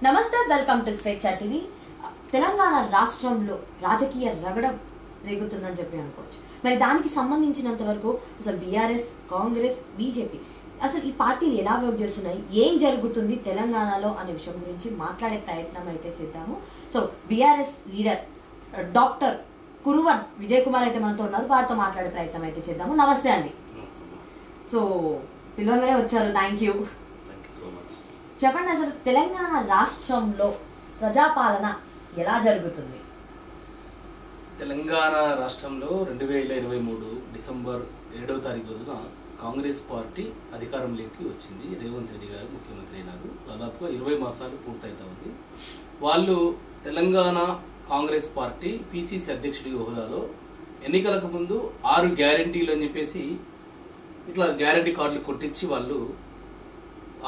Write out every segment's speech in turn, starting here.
నమస్తే, welcome to స్వేచ్ఛ TV. Telangana రాష్ట్రంలో రాజకీయ రగడం రేగుతుందని చెప్పి అనుకోవచ్చు. మరి దానికి సంబంధించినంత వరకు అసలు బీఆర్ఎస్, కాంగ్రెస్, బీజేపీ అసలు ఈ పార్టీలు ఎలా వర్క్ చేస్తున్నాయి, ఏం జరుగుతుంది తెలంగాణలో అనే విషయం గురించి మాట్లాడే ప్రయత్నం అయితే చేద్దాము. So BRS leader doctor Kuruvan Vijay Kumar అయితే మనతో ఉన్నారు. వారితో మాట్లాడే ప్రయత్నం అయితే చేద్దాము. నమస్తే అండి. సో పిలవగానే వచ్చారు, థ్యాంక్ యూ. చెప్పండి, అసలు తెలంగాణ రాష్ట్రంలో ప్రజాపాలన ఎలా జరుగుతుంది? తెలంగాణ రాష్ట్రంలో 2023 డిసెంబర్ 7వ తారీఖు రోజున కాంగ్రెస్ పార్టీ అధికారంలోకి వచ్చింది. రేవంత్ రెడ్డి గారు ముఖ్యమంత్రి అయినారు. దాదాపుగా 20 మాసాలు పూర్తయితా ఉంది. వాళ్ళు తెలంగాణ కాంగ్రెస్ పార్టీ పిసిసి అధ్యక్షుడి హోదాలో ఎన్నికలకు ముందు 6 గ్యారంటీలు అని చెప్పేసి ఇట్లా గ్యారంటీ కార్డులు కొట్టించి వాళ్ళు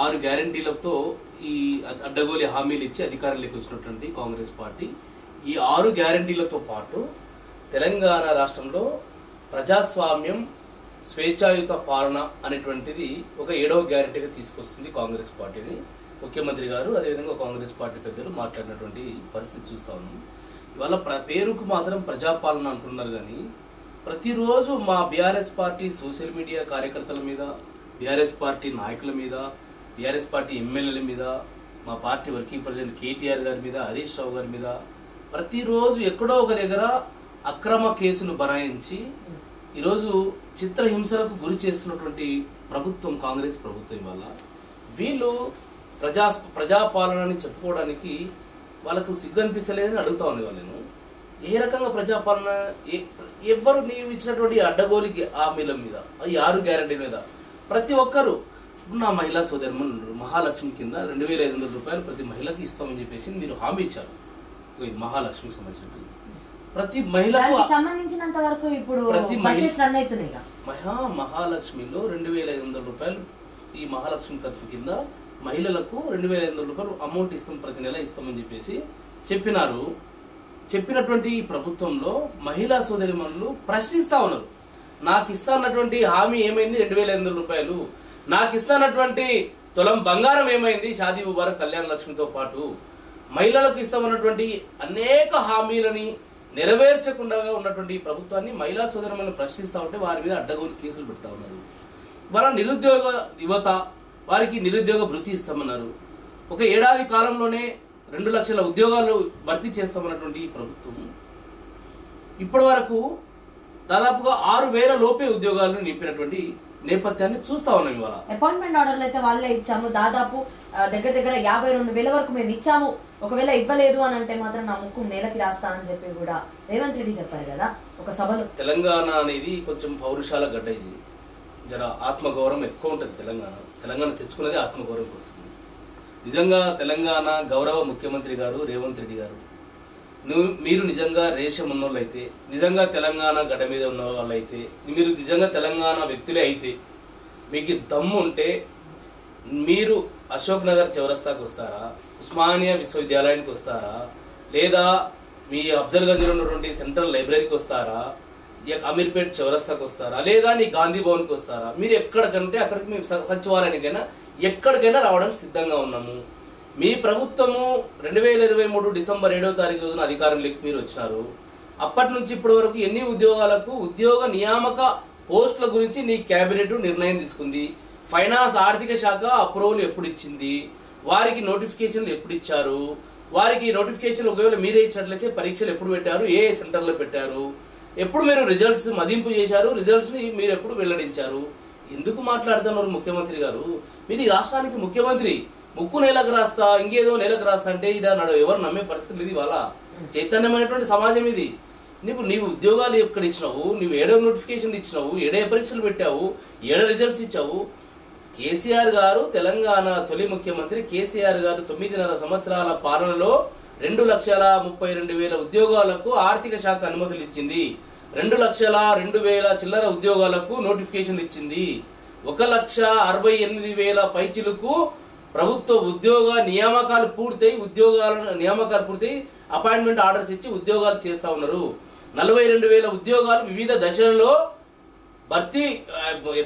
6 గ్యారంటీలతో ఈ అడ్డగోలి హామీలు ఇచ్చి అధికారంలోకి వచ్చినటువంటి కాంగ్రెస్ పార్టీ ఈ 6 గ్యారంటీలతో పాటు తెలంగాణ రాష్ట్రంలో ప్రజాస్వామ్యం, స్వేచ్ఛాయుత పాలన అనేటువంటిది ఒక 7వ గ్యారంటీగా తీసుకొస్తుంది కాంగ్రెస్ పార్టీని. ముఖ్యమంత్రి గారు అదేవిధంగా కాంగ్రెస్ పార్టీ పెద్దలు మాట్లాడినటువంటి పరిస్థితి చూస్తా ఉన్నాం. ఇవాళ పేరుకు మాత్రం ప్రజాపాలన అంటున్నారు, కానీ ప్రతిరోజు మా బీఆర్ఎస్ పార్టీ సోషల్ మీడియా కార్యకర్తల మీద, బీఆర్ఎస్ పార్టీ నాయకుల మీద, బీఆర్ఎస్ పార్టీ ఎమ్మెల్యేల మీద, మా పార్టీ వర్కింగ్ ప్రెసిడెంట్ కేటీఆర్ గారి మీద, హరీష్ రావు గారి మీద ప్రతిరోజు ఎక్కడో ఒక దగ్గర అక్రమ కేసులు బనాయించి ఈరోజు చిత్రహింసలకు గురి చేస్తున్నటువంటి ప్రభుత్వం కాంగ్రెస్ ప్రభుత్వం. ఇవాళ వీళ్ళు ప్రజాపాలనని చెప్పుకోవడానికి వాళ్ళకు సిగ్గు అనిపిస్తలేదని అడుగుతా ఉండేవాళ్ళు. నేను ఏ రకంగా ప్రజాపాలన, ఎవరు నీవు ఇచ్చినటువంటి అడ్డగోలి హామీల మీద, ఈ 6 గ్యారంటీల మీద ప్రతి ఒక్కరు నా మహిళా సోదరులు మహాలక్ష్మి కింద 2500 రూపాయలు ప్రతి మహిళకి ఇస్తామని చెప్పేసి మీరు హామీ ఇచ్చారు. ఇది మహాలక్ష్మికి సంబంధించిన ప్రతి మహిళకు సంబంధించినంత వరకు ఇప్పుడు ప్రతి మహాలక్ష్మిలో 2500 రూపాయలు ఈ మహాలక్ష్మి ఖర్చు కింద మహిళలకు 2500 రూపాయలు అమౌంట్ ఇస్తాం, ప్రతి నెల ఇస్తామని చెప్పేసి చెప్పినారు. చెప్పినటువంటి ఈ ప్రభుత్వంలో మహిళా సోదరిమణులు ప్రశ్నిస్తా ఉన్నారు. నాకు ఇస్తానటువంటి హామీ ఏమైంది? 2500 రూపాయలు. నాకు ఇస్తానటువంటి తులం బంగారం ఏమైంది? షాదీ ముబారక్, కళ్యాణ లక్ష్మితో పాటు మహిళలకు ఇస్తామన్నటువంటి అనేక హామీలని నెరవేర్చకుండా ఉన్నటువంటి ప్రభుత్వాన్ని మహిళా సోదరులను ప్రశ్నిస్తా ఉంటే వారి మీద అడ్డగోలు కేసులు పెడతా ఉన్నారు. వాళ్ళ నిరుద్యోగ యువత, వారికి నిరుద్యోగ భృతి ఇస్తామన్నారు. ఒక ఏడాది కాలంలోనే 2 లక్షల ఉద్యోగాలు భర్తీ చేస్తామన్నటువంటి ప్రభుత్వం ఇప్పటి వరకు దాదాపుగా 6,000 లోపే ఉద్యోగాలను నింపినటువంటి నేపథ్యాన్ని చూస్తా ఉన్నాం. ఇవాళ అపాయింట్మెంట్ ఆర్డర్లు అయితే వాళ్ళే ఇచ్చాము, దాదాపు దగ్గర 52,000 వరకు మేము ఇచ్చాము, ఒకవేళ ఇవ్వలేదు అని అంటే మాత్రం నా ముక్కు నేలకి రాస్తా అని చెప్పి కూడా రేవంత్ రెడ్డి చెప్పారు కదా ఒక సభలో. తెలంగాణ అనేది కొంచెం పౌరుషాల గడ్డ. ఇది జర ఆత్మగౌరవం ఎక్కువ ఉంటుంది. తెలంగాణ తెచ్చుకున్నది ఆత్మగౌరవం కోసం. నిజంగా తెలంగాణ గౌరవ ముఖ్యమంత్రి గారు రేవంత్ రెడ్డి గారు, మీరు నిజంగా రేషం ఉన్నోళ్ళైతే, నిజంగా తెలంగాణ గడ్డ మీద ఉన్న వాళ్ళైతే, మీరు నిజంగా తెలంగాణ వ్యక్తులే అయితే, మీకు దమ్ము ఉంటే మీరు అశోక్ నగర్ చౌరస్తాకు వస్తారా, ఉస్మానియా విశ్వవిద్యాలయానికి వస్తారా, లేదా మీ అఫ్జల్గంజ్లో ఉన్నటువంటి సెంట్రల్ లైబ్రరీకి వస్తారా, అమీర్పేట్ చౌరస్తాకు వస్తారా, లేదా నీ గాంధీ భవన్కి వస్తారా? మీరు ఎక్కడికంటే అక్కడికి మేము సచివాలయానికైనా ఎక్కడికైనా రావడానికి సిద్ధంగా ఉన్నాము. మీ ప్రభుత్వము 2023 డిసెంబర్ 7వ తారీఖు రోజున అధికారంలోకి మీరు వచ్చినారు. అప్పటి నుంచి ఇప్పటి వరకు ఎన్ని ఉద్యోగాలకు ఉద్యోగ నియామక పోస్టుల గురించి నీ కేబినెట్ నిర్ణయం తీసుకుంది? ఫైనాన్స్ ఆర్థిక శాఖ అప్రూవల్ ఎప్పుడు ఇచ్చింది? వారికి నోటిఫికేషన్లు ఎప్పుడు ఇచ్చారు? వారికి నోటిఫికేషన్ ఒకవేళ మీరే ఇచ్చినట్లయితే పరీక్షలు ఎప్పుడు పెట్టారు? ఏ సెంటర్లో పెట్టారు? ఎప్పుడు మీరు రిజల్ట్స్ మదింపు చేశారు? రిజల్ట్స్ ని మీరు ఎప్పుడు వెల్లడించారు? ఎందుకు మాట్లాడుతున్నారు ముఖ్యమంత్రి గారు? మీరు ఈ రాష్ట్రానికి ముఖ్యమంత్రి. ముక్కు నేలకు రాస్తా, ఇంకేదో నేలకు రాస్తా అంటే ఇడ నాడు ఎవరు నమ్మే పరిస్థితులు. ఇది వాళ్ళ చైతన్యమైనటువంటి సమాజం ఇది. నీవు ఉద్యోగాలు ఎక్కడ ఇచ్చినావు? నువ్వు 7వ నోటిఫికేషన్ ఇచ్చినావు, 7 పరీక్షలు పెట్టావు, 7 రిజల్ట్స్ ఇచ్చావు. కేసీఆర్ గారు, తెలంగాణ తొలి ముఖ్యమంత్రి కేసీఆర్ గారు 9.5 సంవత్సరాల పాలనలో 2,32,000 ఉద్యోగాలకు ఆర్థిక శాఖ అనుమతులు ఇచ్చింది. 2,02,000 చిల్లర ఉద్యోగాలకు నోటిఫికేషన్ ఇచ్చింది. 1,68,000 పైచిలకు ప్రభుత్వ ఉద్యోగ నియామకాలు పూర్తయి అపాయింట్మెంట్ ఆర్డర్స్ ఇచ్చి ఉద్యోగాలు చేస్తా ఉన్నారు. 42,000 ఉద్యోగాలు వివిధ దశలలో భర్తీ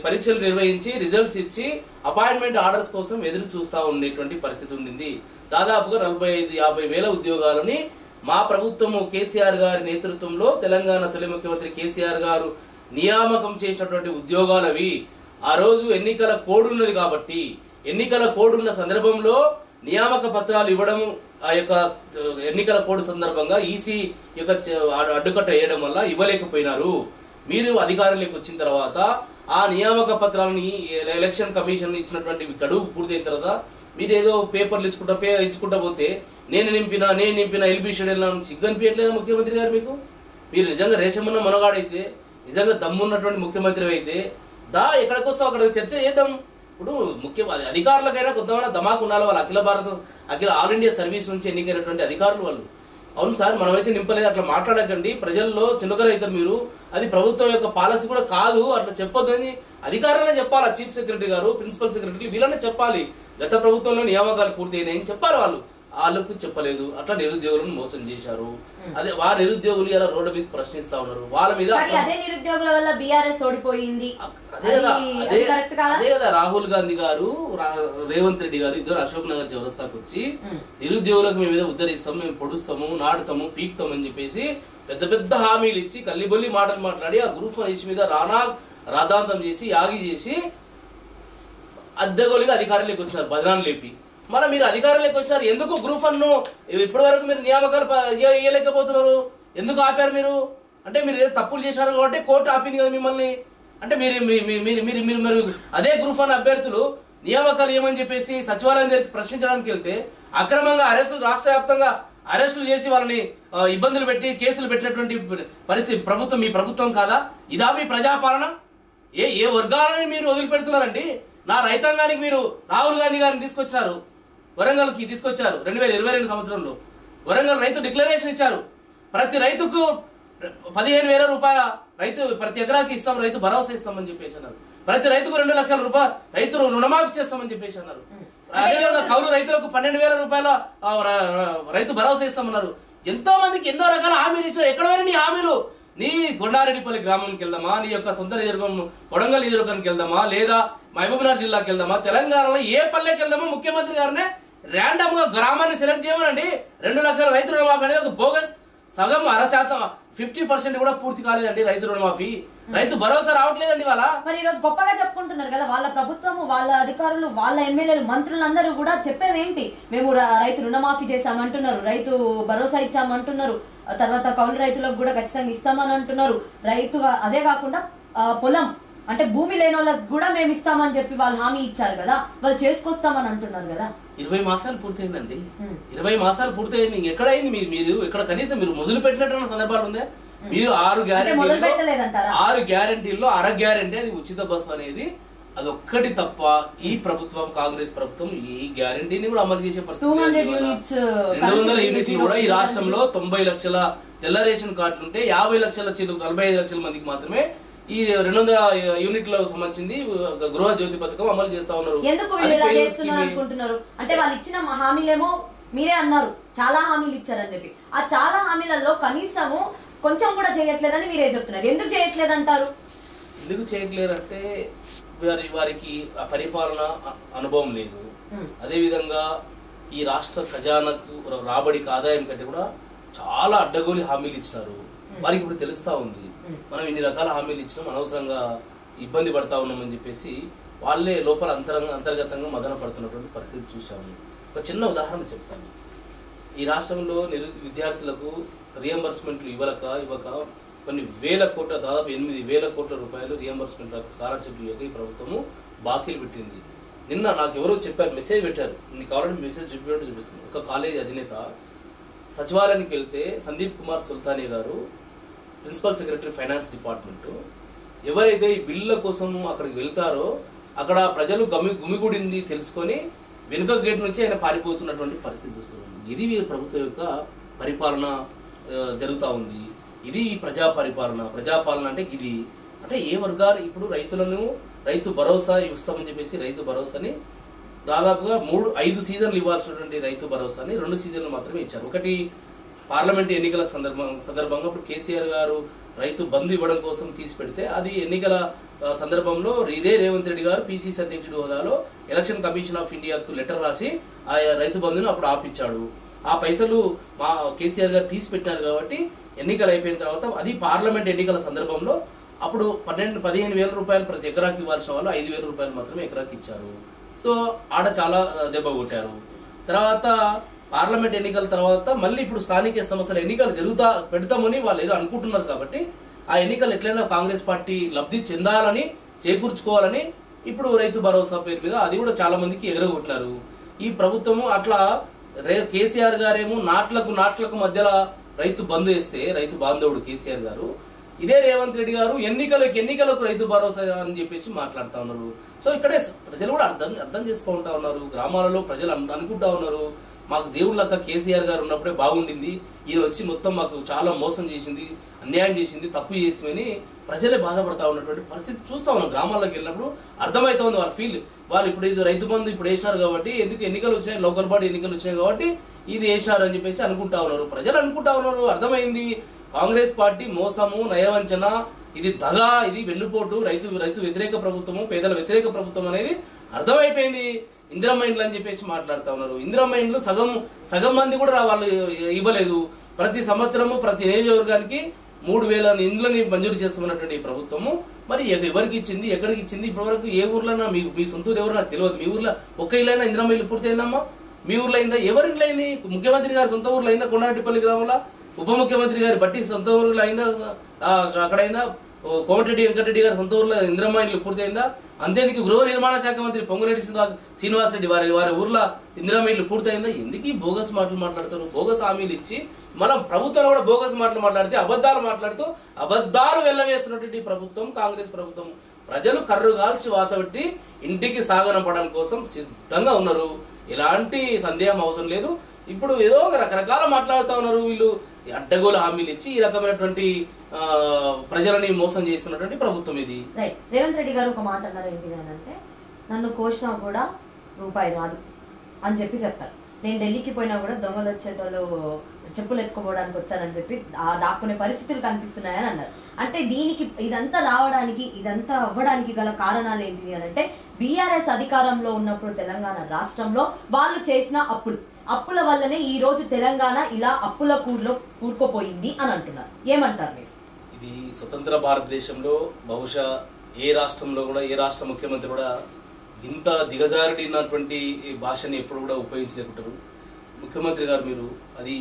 పరీక్షలు నిర్వహించి రిజల్ట్స్ ఇచ్చి అపాయింట్మెంట్ ఆర్డర్స్ కోసం ఎదురు చూస్తా ఉండేటువంటి పరిస్థితి ఉండింది. దాదాపుగా 45-50 వేల ఉద్యోగాలని మా ప్రభుత్వము కేసీఆర్ గారి నేతృత్వంలో తెలంగాణ తొలి ముఖ్యమంత్రి కేసీఆర్ గారు నియామకం చేసినటువంటి ఉద్యోగాలవి. ఆ రోజు ఎన్నికల కోడ్ ఉన్నది కాబట్టి ఎన్నికల కోడ్ ఉన్న సందర్భంలో నియామక పత్రాలు ఇవ్వడము ఆ యొక్క ఎన్నికల కోడ్ సందర్భంగా ఈసీ యొక్క అడ్డుకట్ట వేయడం వల్ల ఇవ్వలేకపోయినారు. మీరు అధికారంలోకి వచ్చిన తర్వాత ఆ నియామక పత్రాలని ఎలక్షన్ కమిషన్ ఇచ్చినటువంటి గడువు పూర్తయిన తర్వాత మీరు ఏదో పేపర్లు ఇచ్చుకుంటా పోతే నేను నింపిన ఎల్బీ షెడ్యూల్ సిగ్గనిపించట్లేదా ముఖ్యమంత్రి గారు మీకు? మీరు నిజంగా రేషమున్న మనగాడైతే నిజంగా దమ్మున్నటువంటి ముఖ్యమంత్రి అయితే ఎక్కడికొస్తా అక్కడ చర్చ చేద్దాం. ఇప్పుడు అధికారులకైనా కొంతమంది ధమాకు ఉండాలి. వాళ్ళు ఆల్ ఇండియా సర్వీస్ నుంచి ఎన్నికైనటువంటి అధికారులు వాళ్ళు. అవును సార్ మనమైతే నింపలేదు, అట్లా మాట్లాడకండి, ప్రజల్లో చిన్నకర అవుతారు మీరు, అది ప్రభుత్వం యొక్క పాలసీ కూడా కాదు, అట్లా చెప్పొద్దు అని అధికారులనే చెప్పాలి. చీఫ్ సెక్రటరీ గారు, ప్రిన్సిపల్ సెక్రటరీ వీళ్ళనే చెప్పాలి. గత ప్రభుత్వంలో నియామకాలు పూర్తి అయినాయని చెప్పాలి. వాళ్ళకు చెప్పలేదు. అట్లా నిరుద్యోగులను మోసం చేశారు. అదే నిరుద్యోగులు ఇలా రోడ్డు మీద ప్రశ్నిస్తా ఉన్నారు. వాళ్ళ మీద అదే నిరుద్యోగుల వల్ల బీఆర్ఎస్ ఓడిపోయింది. అదే కదా రాహుల్ గాంధీ గారు, రేవంత్ రెడ్డి గారు ఇద్దరు అశోక్ నగర్ చౌరస్తాకు వచ్చి నిరుద్యోగులకు మేము మీద ఉద్ధరిస్తాం, మేము పొడుస్తాము, నాటుతాము, పీక్తాం అని చెప్పేసి పెద్ద పెద్ద హామీలు ఇచ్చి కల్లిబొల్లి మాటలు మాట్లాడి ఆ గ్రూప్ 1 ఇష్యూ మీద రాధాంతం చేసి యాగి చేసి అద్దెగోలిగా అధికారులకు వచ్చినారు బదనాన్ని లేపి. మళ్ళీ మీరు అధికారంలోకి వచ్చారు. ఎందుకు గ్రూప్ 1 ఇప్పటి వరకు మీరు నియామకాలు ఇవ్వలేకపోతున్నారు? ఎందుకు ఆపారు మీరు? అంటే మీరు ఏదో తప్పులు చేశారు కాబట్టి కోర్టు ఆపింది కదా మిమ్మల్ని. అంటే మీరు అదే గ్రూప్ 1 అభ్యర్థులు నియామకాలు ఏమని చెప్పేసి సచివాలయం దగ్గర ప్రశ్నించడానికి వెళ్తే అక్రమంగా అరెస్టులు, రాష్ట్ర వ్యాప్తంగా అరెస్టులు చేసి వాళ్ళని ఇబ్బందులు పెట్టి కేసులు పెట్టినటువంటి పరిస్థితి ప్రభుత్వం మీ ప్రభుత్వం కాదా? ఇదా మీ ప్రజాపాలన? ఏ వర్గాలని మీరు వదిలిపెడుతున్నారండి? నా రైతాంగానికి మీరు రాహుల్ గాంధీ గారిని తీసుకొచ్చారు, వరంగల్కి తీసుకొచ్చారు. 2022 సంవత్సరంలో వరంగల్ రైతు డిక్లరేషన్ ఇచ్చారు. ప్రతి రైతుకు 15,000 రూపాయల ప్రతి ఎకరాకి ఇస్తాం, రైతు భరోసా ఇస్తామని చెప్పేసి అన్నారు. ప్రతి రైతుకు 2 లక్షల రూపాయలు రైతు రుణమాఫీ చేస్తామని చెప్పేసి అన్నారు. అదేవిధంగా కౌలు రైతులకు 12,000 రూపాయల రైతు భరోసా ఇస్తామన్నారు. ఎంతో మందికి ఎన్నో రకాల హామీలు ఇచ్చారు. ఎక్కడ పోయినా నీ హామీలు? నీ కొండారెడ్డిపల్లి గ్రామంకి వెళ్దామా, నీ యొక్క సొంత నియోజకవర్గం కొడంగల్ నియోజకవర్గానికి వెళ్దామా, లేదా మహబూబ్నగర్ జిల్లాకి వెళ్దామా, తెలంగాణలో ఏ పల్లెకి వెళ్దామా, ముఖ్యమంత్రి గారినే ర్యాండమ్ గా గ్రామాన్ని సెలెక్ట్ చేయమనండి. 2 లక్షల రైతు రుణమాఫీ అనేది ఒక బోగస్. సగం 0.5% 50% కూడా పూర్తి కాలేదండి రైతు రుణమాఫీ. రైతు భరోసా రావట్లేదండి వాళ్ళ. మరి ఈ రోజు గొప్పగా చెప్పుకుంటున్నారు కదా వాళ్ళ ప్రభుత్వము, వాళ్ళ అధికారులు, వాళ్ళ ఎమ్మెల్యేలు, మంత్రులందరూ కూడా చెప్పేది ఏంటి? మేము రైతు రుణమాఫీ చేశామంటున్నారు, రైతు భరోసా ఇచ్చామంటున్నారు, తర్వాత కౌలు రైతులకు కూడా ఖచ్చితంగా ఇస్తామని అంటున్నారు. రైతుగా అదే కాకుండా పొలం అంటే భూమి లేని వాళ్ళకి కూడా మేము ఇస్తామని చెప్పి వాళ్ళు హామీ ఇచ్చారు కదా, వాళ్ళు చేసుకొస్తామని అంటున్నారు కదా. 20 మాసాలు పూర్తయిందండి. 20 మాసాలు పూర్తయింది. ఎక్కడైంది మీరు? ఇక్కడ కనీసం మీరు మొదలు పెట్టినట్టు సందర్భాలు ఉందా? మీరు 6 గ్యారెంటీల్లో అర గ్యారెంటీ అది ఉచిత బస్సు అనేది అదొక్కటి తప్ప ఈ ప్రభుత్వం, కాంగ్రెస్ ప్రభుత్వం ఈ గ్యారెంటీని కూడా అమలు చేసే పరిస్థితి. 200 యూనిట్లు కూడా ఈ రాష్ట్రంలో 90 లక్షల తెల్ల రేషన్ కార్డులు ఉంటే 50 లక్షల 45 లక్షల మందికి మాత్రమే ఈ 200 యూనిట్లకు సంబంధించింది గృహ జ్యోతి పథకం అమలు చేస్తా ఉన్నారు. ఎందుకు అనుకుంటున్నారు? అంటే వాళ్ళు ఇచ్చిన హామీలేమో మీరే అన్నారు చాలా హామీలు ఇచ్చారని చెప్పి, ఆ చాలా హామీలలో కనీసము కొంచెం కూడా చేయట్లేదని మీరే చెప్తున్నారు. ఎందుకు చేయట్లేదు అంటారు? ఎందుకు చేయట్లేరంటే వారికి ఆ పరిపాలన అనుభవం లేదు. అదే విధంగా ఈ రాష్ట్ర ఖజానాకు రాబడికి ఆదాయం కంటే కూడా చాలా అడ్డగోలి హామీలు ఇచ్చినారు. వారికి ఇప్పుడు తెలుస్తా ఉంది మనం ఇన్ని రకాల హామీలు ఇచ్చినాం, అనవసరంగా ఇబ్బంది పడతా ఉన్నామని చెప్పేసి వాళ్ళే లోపల అంతర్గతంగా మదన పడుతున్నటువంటి పరిస్థితి చూసాము. ఒక చిన్న ఉదాహరణ చెప్తాను. ఈ రాష్ట్రంలో విద్యార్థులకు రియంబర్స్మెంట్లు ఇవ్వక కొన్ని వేల కోట్ల, దాదాపు 8,000 కోట్ల రూపాయలు రియంబర్స్మెంట్ స్కాలర్షిప్ ఇవ్వక ఈ ప్రభుత్వము బాకీలు పెట్టింది. నిన్న నాకు ఎవరో చెప్పారు, మెసేజ్ పెట్టారు, నీకు కావాలంటే మెసేజ్ చూపిస్తాను. ఒక కాలేజీ అధినేత సచివాలయానికి వెళ్తే సందీప్ కుమార్ సుల్తానీ గారు, ప్రిన్సిపల్ సెక్రటరీ ఫైనాన్స్ డిపార్ట్మెంట్, ఎవరైతే ఈ బిల్లుల కోసం అక్కడికి వెళ్తారో అక్కడ ప్రజలు గుమిగూడింది తెలుసుకొని వెనుక గేట్ నుంచి ఆయన పారిపోతున్నటువంటి పరిస్థితి చూస్తున్నాం. ఇది వీరి ప్రభుత్వం యొక్క పరిపాలన జరుగుతూ ఉంది. ఇది ప్రజా పరిపాలన అంటే ఇది అంటే ఏ వర్గాలు ఇప్పుడు రైతు భరోసా ఇస్తామని చెప్పేసి రైతు భరోసాని దాదాపుగా 5 సీజన్లు ఇవ్వాల్సినటువంటి రైతు భరోసాని 2 సీజన్లు మాత్రమే ఇచ్చారు. ఒకటి పార్లమెంట్ ఎన్నికల సందర్భంగా ఇప్పుడు కేసీఆర్ గారు రైతు బంధు ఇవ్వడం కోసం తీసి పెడితే అది ఎన్నికల సందర్భంలో ఇదే రేవంత్ రెడ్డి గారు పిసిసి అధ్యక్షుడి హోదాలో ఎలక్షన్ కమిషన్ ఆఫ్ ఇండియాకు లెటర్ రాసి ఆ రైతు బంధును అప్పుడు ఆపిచ్చాడు. ఆ పైసలు మా కేసీఆర్ గారు తీసి పెట్టారు కాబట్టి ఎన్నికలు అయిపోయిన తర్వాత అది పార్లమెంట్ ఎన్నికల సందర్భంలో అప్పుడు 15,000 రూపాయలు ప్రతి ఎకరాకి ఇవ్వాల్సిన వాళ్ళు 5,000 రూపాయలు మాత్రమే ఎకరాకి ఇచ్చారు. సో ఆడ చాలా దెబ్బ కొట్టారు. తర్వాత పార్లమెంట్ ఎన్నికల తర్వాత మళ్ళీ ఇప్పుడు స్థానిక సంస్థల ఎన్నికలు పెడతామని వాళ్ళు ఏదో అనుకుంటున్నారు కాబట్టి ఆ ఎన్నికలు ఎట్లయినా కాంగ్రెస్ పార్టీ లబ్ధి చెందాలని చేకూర్చుకోవాలని ఇప్పుడు రైతు భరోసా పేరు మీద అది కూడా చాలా మందికి ఎగరగొట్టినారు. ఈ ప్రభుత్వము అట్లా కేసీఆర్ గారేమో నాట్లకు మధ్యలో రైతు బంధు వేస్తే రైతు బాంధవుడు కేసీఆర్ గారు, ఇదే రేవంత్ రెడ్డి గారు ఎన్నికలకు రైతు భరోసా అని చెప్పేసి మాట్లాడుతూ ఉన్నారు. సో ఇక్కడే ప్రజలు కూడా అర్థం చేసుకుంటా ఉన్నారు. గ్రామాలలో ప్రజలు అనుకుంటా ఉన్నారు, మాకు దేవుళ్ళక్క కేసీఆర్ గారు ఉన్నప్పుడే బాగుండింది, ఈయన వచ్చి మొత్తం మాకు చాలా మోసం చేసింది, అన్యాయం చేసింది, తప్పు చేసిందని ప్రజలే బాధపడతా ఉన్నటువంటి పరిస్థితి చూస్తా ఉన్నాం. గ్రామాల్లోకి వెళ్ళినప్పుడు అర్థమవుతా ఉంది వాళ్ళ ఫీల్. వాళ్ళు ఇప్పుడు ఇది రైతు బంధు ఇప్పుడు వేసినారు కాబట్టి, ఎందుకు ఎన్నికలు వచ్చినాయి, లోకల్ బాడీ ఎన్నికలు వచ్చినాయి కాబట్టి ఇది వేసినారు అని చెప్పేసి అనుకుంటా ఉన్నారు. ప్రజలు అనుకుంటా ఉన్నారు, అర్థమైంది కాంగ్రెస్ పార్టీ మోసము, నయవంచన, ఇది దగా, ఇది వెన్నుపోటు, రైతు వ్యతిరేక ప్రభుత్వము, పేదల వ్యతిరేక ప్రభుత్వం అనేది అర్థమైపోయింది. ఇందిరమ్మ ఇండ్లు అని చెప్పేసి మాట్లాడుతూ ఉన్నారు. ఇందిరమ్మ ఇండ్లు సగం మంది కూడా వాళ్ళు ఇవ్వలేదు. ప్రతి సంవత్సరము ప్రతి నియోజకవర్గానికి 3,000 ఇండ్లని మంజూరు చేస్తున్నటువంటి ప్రభుత్వము మరి ఎవరికి ఇచ్చింది, ఎక్కడికి ఇచ్చింది, ఇప్పటివరకు ఏ ఊర్లైనా మీ సొంత ఊరు ఎవరు నాకు తెలియదు. మీ ఊర్లో ఒక్క ఇల్లైనా ఇందిరమ్మ ఇల్లు పూర్తయిందమ్మా? మీ ఊర్లో అయిందా? ఎవరి ఇంట్లో అయింది? ముఖ్యమంత్రి గారి సొంత ఊర్లో అయిందా? కొండారెడ్డిపల్లి గ్రామంలో ఉప ముఖ్యమంత్రి గారి బట్టి సొంత ఊర్లో అయిందా? అక్కడైందా? కోమటిరెడ్డి వెంకటరెడ్డి గారి సొంత ఊర్లో ఇందిరమ్మ ఇల్లు పూర్తయిందా? అంతేందుకు గృహ నిర్మాణ శాఖ మంత్రి పొంగులేటి శ్రీనివాస్ రెడ్డి వారి ఊర్లో ఇందిరమ్మ ఇల్లు పూర్తయిందా? ఎందుకు బోగస్ మాటలు మాట్లాడతారు? బోగస్ హామీలు ఇచ్చి మనం ప్రభుత్వంలో కూడా బోగస్ మాటలు మాట్లాడితే అబద్ధాలు మాట్లాడుతూ అబద్ధాలు వెళ్ళవేసినటువంటి ప్రభుత్వం కాంగ్రెస్ ప్రభుత్వం. ప్రజలు కర్రు కాల్చి వాతబెట్టి ఇంటికి సాగనంపడం కోసం సిద్ధంగా ఉన్నారు. ఎలాంటి సందేహం అవసరం లేదు. ఇప్పుడు ఏదో రకరకాల మాట్లాడుతూ ఉన్నారు వీళ్ళు. అడ్డగోలు హామీలు ఇచ్చి ఈ రకమైనటువంటి ప్రజలని మోసం చేస్తున్నటువంటి ప్రభుత్వం ఇది. రేవంత్ రెడ్డి గారు ఒక మాట అన్నారు, ఏంటి అంటే నన్ను కోసినా కూడా రూపాయి రాదు అని చెప్పి చెప్తారు. నేను ఢిల్లీకి పోయినా కూడా దొంగలు వచ్చేటోళ్ళు చెప్పులు ఎత్తుకోవడానికి వచ్చానని చెప్పి దాక్కునే పరిస్థితులు కనిపిస్తున్నాయని అన్నారు. అంటే దీనికి ఇదంతా రావడానికి, ఇదంతా అవ్వడానికి గల కారణాలు ఏంటి అని అంటే బీఆర్ఎస్ అధికారంలో ఉన్నప్పుడు తెలంగాణ రాష్ట్రంలో వాళ్ళు చేసిన అప్పుల వల్లనే ఈ రోజు తెలంగాణ ఇలా అప్పుల కూడుకోపోయింది అని అంటున్నారు. ఏమంటారు మీరు? ఇది స్వతంత్ర భారతదేశంలో బహుశా ఏ రాష్ట్రంలో కూడా ఏ రాష్ట్ర ముఖ్యమంత్రి కూడా ఇంత దిగజారినటువంటి భాషని ఎప్పుడు కూడా ఉపయోగించలేకుంటారు. ముఖ్యమంత్రి గారు మీరు అది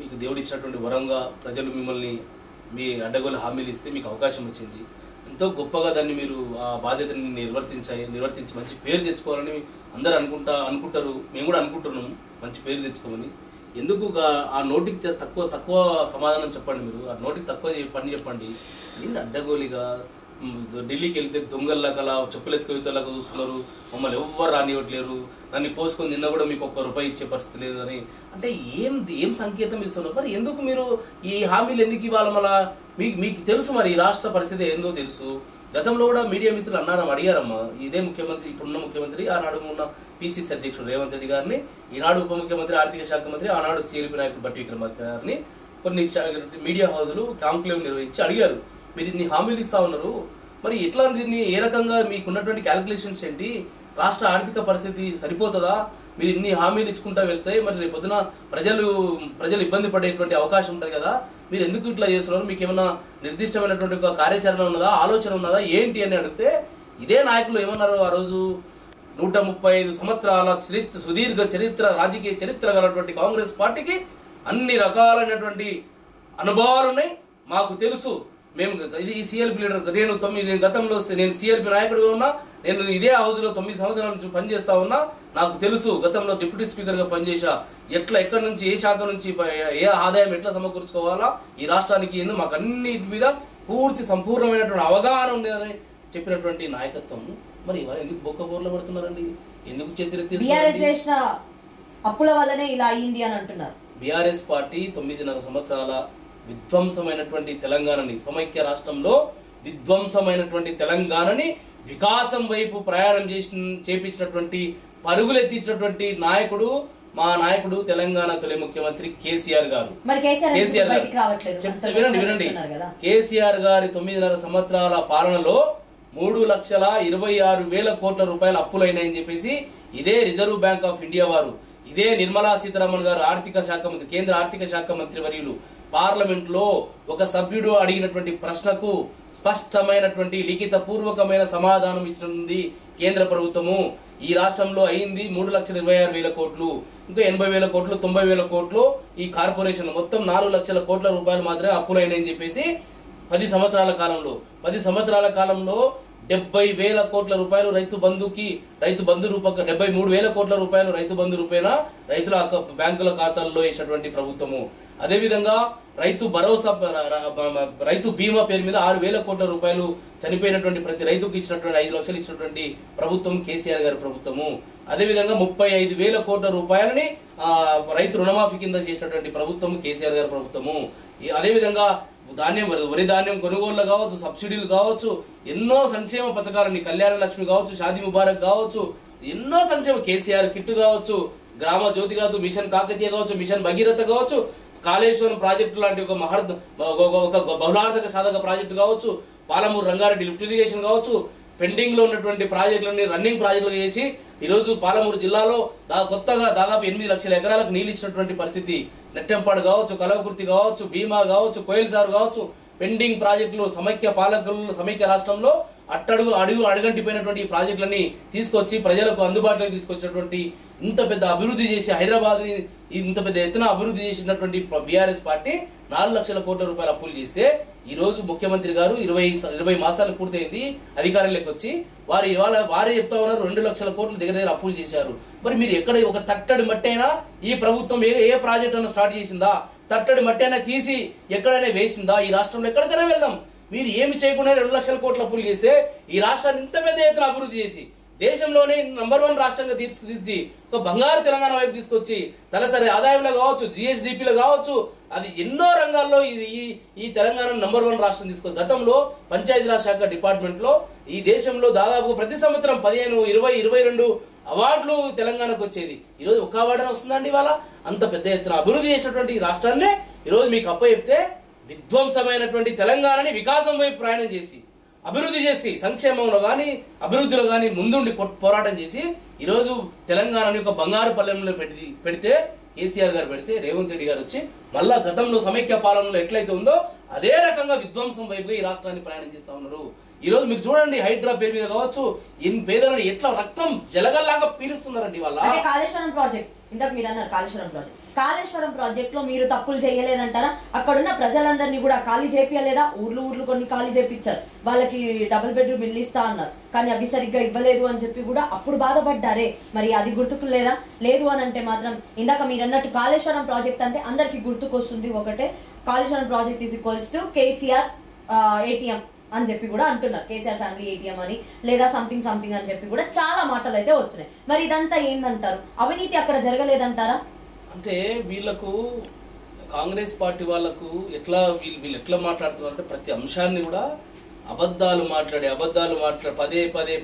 మీకు దేవుడు ఇచ్చినటువంటి వరంగా ప్రజలు మిమ్మల్ని మీ అడ్డగోలు హామీలు ఇస్తే మీకు అవకాశం వచ్చింది. ఎంతో గొప్పగా దాన్ని మీరు ఆ బాధ్యతని నిర్వర్తించి మంచి పేరు తెచ్చుకోవాలని అందరూ అనుకుంటారు. మేము కూడా అనుకుంటున్నాము మంచి పేరు తెచ్చుకోమని. ఎందుకు ఆ నోటికి తక్కువ సమాధానం చెప్పండి. మీరు ఆ నోటికి తక్కువ పని చెప్పండి. ఏంది అడ్డగోలిగా ఢిల్లీకి వెళ్తే దొంగల్లాగా చెప్పులు ఎత్తుకోలాగా చూస్తున్నారు, మమ్మల్ని ఎవ్వరు రానివ్వట్లేరు, నన్ను కోసుకొని నిన్న కూడా మీకు ₹1 ఇచ్చే పరిస్థితి లేదు అని అంటే ఏం సంకేతం ఇస్తున్నారు? మరి ఎందుకు మీరు ఈ హామీలు ఎందుకు ఇవ్వాలి? మళ్ళా మీకు తెలుసు మరి ఈ రాష్ట్ర పరిస్థితి ఏందో తెలుసు. గతంలో కూడా మీడియా మిత్రులు అడిగారమ్మా, ఇదే ముఖ్యమంత్రి ఇప్పుడున్న ముఖ్యమంత్రి ఆనాడు ఉన్న పిసిసి అధ్యక్షుడు రేవంత్ రెడ్డి గారిని, ఈనాడు ఉప ముఖ్యమంత్రి ఆర్థిక శాఖ మంత్రి ఆనాడు సిఎల్పి నాయకుడు బట్టి విక్రమార్క గారిని కొన్ని మీడియా హౌజులు కాంక్లేవ్ నిర్వహించి అడిగారు, మీరు ఇన్ని హామీలు ఇస్తా ఉన్నారు, మరి ఎట్లా దీన్ని ఏ రకంగా మీకున్నటువంటి క్యాలిక్యులేషన్స్ ఏంటి, రాష్ట్ర ఆర్థిక పరిస్థితి సరిపోతుందా, మీరు ఇన్ని హామీలు ఇచ్చుకుంటా వెళ్తే మరి రేపు పొద్దున ప్రజలు ఇబ్బంది పడేటువంటి అవకాశం ఉంటుంది కదా, మీరు ఎందుకు ఇట్లా చేస్తున్నారు, మీకు ఏమైనా నిర్దిష్టమైనటువంటి ఒక కార్యాచరణ ఉన్నదా, ఆలోచన ఉన్నదా ఏంటి అని అడిగితే ఇదే నాయకులు ఏమన్నారు ఆ రోజు, 135 సంవత్సరాల సుదీర్ఘ రాజకీయ చరిత్ర గలటువంటి కాంగ్రెస్ పార్టీకి అన్ని రకాలైనటువంటి అనుభవాలు ఉన్నాయి, మాకు తెలుసు, మేము ఇది సిఎల్పి లీడర్, నేను గతంలో నేను సిఎల్పి నాయకుడిగా ఉన్నా, నేను ఇదే హౌస్ లో 9 సంవత్సరాల నుంచి పనిచేస్తా ఉన్నా, నాకు తెలుసు గతంలో డిప్యూటీ స్పీకర్ గా పనిచేసా, ఎక్కడి నుంచి ఏ శాఖ నుంచి ఏ ఆదాయం ఎట్లా సమకూర్చుకోవాలా ఈ రాష్ట్రానికి మాకు అన్నిటి మీద పూర్తి సంపూర్ణమైనటువంటి అవగాహన ఉండేదని చెప్పినటువంటి నాయకత్వం మరి ఇవాళ ఎందుకు బొక్కబోర్లు పడుతున్నారండి, ఎందుకు చేసిన అప్పుల వల్లనే ఇలా అయింది అని అంటున్నారు. బీఆర్ఎస్ పార్టీ 9.5 సంవత్సరాల విధ్వంసమైనటువంటి తెలంగాణని, సమైక్య రాష్ట్రంలో విధ్వంసమైనటువంటి తెలంగాణని వికాసం వైపు ప్రయాణం చేపించినటువంటి పరుగులెత్తించినటువంటి నాయకుడు మా నాయకుడు తెలంగాణ తొలి ముఖ్యమంత్రి కేసీఆర్ గారు. మరి కేసీఆర్ వినండి వినండి, కేసీఆర్ గారి 9.5 సంవత్సరాల పాలనలో 3,26,000 కోట్ల రూపాయల అప్పులైనాయని చెప్పేసి ఇదే రిజర్వ్ బ్యాంక్ ఆఫ్ ఇండియా వారు, ఇదే నిర్మలా సీతారామన్ గారు ఆర్థిక శాఖ మంత్రి, కేంద్ర ఆర్థిక శాఖ మంత్రి వర్యులు పార్లమెంట్ లో ఒక సభ్యుడు అడిగినటువంటి ప్రశ్నకు స్పష్టమైనటువంటి లిఖిత పూర్వకమైన సమాధానం ఇచ్చినది కేంద్ర ప్రభుత్వము. ఈ రాష్ట్రంలో అయింది 3,26,000 కోట్లు, ఇంకా 80,000 కోట్లు, 90,000 కోట్లు ఈ కార్పొరేషన్ మొత్తం 4 లక్షల కోట్ల రూపాయలు మాత్రమే అప్పులైనాయని చెప్పేసి 10 సంవత్సరాల కాలంలో 70,000 కోట్ల రూపాయలు రైతు బంధు రూపంగా 73,000 కోట్ల రూపాయలు రైతు బంధు రూపేణ రైతుల బ్యాంకుల ఖాతాల్లో వేసినటువంటి ప్రభుత్వము. అదేవిధంగా రైతు భరోసా, రైతు బీమా పేరు మీద 6,000 కోట్ల రూపాయలు చనిపోయినటువంటి ప్రతి రైతుకు ఇచ్చినటువంటి 5 లక్షలు ఇచ్చినటువంటి ప్రభుత్వం కేసీఆర్ గారి ప్రభుత్వము. అదేవిధంగా 35,000 కోట్ల రూపాయలని రైతు రుణమాఫీ కింద చేసినటువంటి ప్రభుత్వం కేసీఆర్ గారి ప్రభుత్వము. అదేవిధంగా వరి ధాన్యం కొనుగోళ్లు కావచ్చు, సబ్సిడీలు కావచ్చు, ఎన్నో సంక్షేమ పథకాలని, కళ్యాణ లక్ష్మి కావచ్చు, షాదీ ముబారక్ కావచ్చు, ఎన్నో సంక్షేమ కేసీఆర్ కిట్టు కావచ్చు, గ్రామ జ్యోతి కావచ్చు, మిషన్ కాకతీయ కావచ్చు, మిషన్ భగీరథ కావచ్చు, కాళేశ్వరం ప్రాజెక్టు లాంటి ఒక బహుళార్థక సాధక ప్రాజెక్టు కావచ్చు, పాలమూరు రంగారెడ్డి లిఫ్ట్ ఇరిగేషన్ కావచ్చు, పెండింగ్ లో ఉన్నటువంటి ప్రాజెక్టులని రన్నింగ్ ప్రాజెక్టులు చేసి ఈరోజు పాలమూరు జిల్లాలో కొత్తగా దాదాపు 8 లక్షల ఎకరాలకు నీళ్ళు ఇచ్చినటువంటి పరిస్థితి. నెట్టెంపాడు కావచ్చు, కలవకుర్తి కావచ్చు, భీమా కావచ్చు, కోయిల్సారు కావచ్చు, పెండింగ్ ప్రాజెక్టులు సమైక్య రాష్ట్రంలో అడుగంటిపోయినటువంటి ఈ ప్రాజెక్టులని తీసుకొచ్చి ప్రజలకు అందుబాటులోకి తీసుకొచ్చినటువంటి ఇంత పెద్ద అభివృద్ధి చేసి హైదరాబాద్ ని ఇంత పెద్ద ఎత్తున అభివృద్ధి చేసినటువంటి బీఆర్ఎస్ పార్టీ 4 లక్షల కోట్ల రూపాయలు అప్పులు చేస్తే ఈ రోజు ముఖ్యమంత్రి గారు 20 మాసాలు పూర్తయింది అధికారంలోకి వచ్చి వారే చెప్తా ఉన్నారు 2 లక్షల కోట్లు దగ్గర అప్పులు చేశారు. మరి మీరు ఎక్కడ ఒక తట్టడి మట్టి అయినా ఈ ప్రభుత్వం ఏ ప్రాజెక్ట్ అయినా స్టార్ట్ చేసిందా? తట్టడి మట్టి అయినా తీసి ఎక్కడైనా వేసిందా? ఈ రాష్ట్రంలో ఎక్కడికైనా వెళ్దాం. మీరు ఏమి చేయకుండా 2 లక్షల కోట్ల అప్పులు చేస్తే ఈ రాష్ట్రాన్ని ఇంత పెద్ద ఎత్తున అభివృద్ధి చేసి దేశంలోనే నంబర్ 1 రాష్ట్రంగా తీర్చిదిద్ది ఒక బంగారు తెలంగాణ వైపు తీసుకొచ్చి తలసరి ఆదాయంలో కావచ్చు, జిఎస్డిపిలో కావచ్చు, అది ఎన్నో రంగాల్లో ఈ తెలంగాణ నంబర్ 1 రాష్ట్రం తీసుకొచ్చి గతంలో పంచాయతీరాజ్ శాఖ డిపార్ట్మెంట్ లో ఈ దేశంలో దాదాపు ప్రతి సంవత్సరం 15, 20, 22 అవార్డులు తెలంగాణకు వచ్చేది. ఈరోజు ఒక అవార్డు వస్తుందండి. ఇవాళ అంత పెద్ద ఎత్తున అభివృద్ధి చేసినటువంటి ఈ రాష్ట్రాన్ని ఈరోజు మీకు అప్పచెప్తే విధ్వంసమైనటువంటి తెలంగాణని వికాసం వైపు ప్రయాణం చేసి అభివృద్ధి చేసి సంక్షేమంలో గాని అభివృద్ధిలో గాని ముందుండి పోరాటం చేసి ఈరోజు తెలంగాణని ఒక బంగారు పల్లెంలో పెడితే కేసీఆర్ గారు పెడితే రేవంత్ రెడ్డి గారు వచ్చి మళ్ళా గతంలో సమైక్య పాలనలో ఎట్లయితే ఉందో అదే రకంగా విధ్వంసం వైపుగా ఈ రాష్ట్రాన్ని ప్రయాణం చేస్తా ఉన్నారు. ఈ రోజు మీరు చూడండి, హైడ్రా పేరు మీద కావచ్చు ఇన్ని పేదలను ఎట్లా రక్తం జలగల్లాగా పీలుస్తున్నారండి వాళ్ళ. కాళేశ్వరం ప్రాజెక్ట్ ఇంతకు మీరు అన్నారు, కాళేశ్వరం ప్రాజెక్ట్ లో మీరు తప్పులు చేయలేదంటారా? అక్కడున్న ప్రజలందరినీ కూడా ఖాళీ చేపియలేదా? ఊర్లు కొన్ని ఖాళీ చేపించారు, వాళ్ళకి డబుల్ బెడ్రూమ్ ఇల్లు ఇస్తా అన్నారు, కానీ అవి సరిగ్గా ఇవ్వలేదు అని చెప్పి కూడా అప్పుడు బాధపడ్డారే. మరి అది గుర్తుకు లేదు అని అంటే మాత్రం ఇందాక మీరు అన్నట్టు కాళేశ్వరం ప్రాజెక్ట్ అంటే అందరికి గుర్తుకొస్తుంది ఒకటే, Kaleshwaram project is equals to KCR ATM అని చెప్పి కూడా అంటున్నారు. కేసీఆర్ ఫ్యామిలీ ఏటీఎం అని లేదా సంథింగ్ అని చెప్పి కూడా చాలా మాటలు అయితే వస్తున్నాయి. మరి ఇదంతా ఏందంటారు? అవినీతి అక్కడ జరగలేదంటారా? అంటే వీళ్ళకు కాంగ్రెస్ పార్టీ వాళ్ళకు వీళ్ళు ఎట్లా మాట్లాడుతున్నారు అంటే ప్రతి అంశాన్ని కూడా అబద్ధాలు మాట్లాడి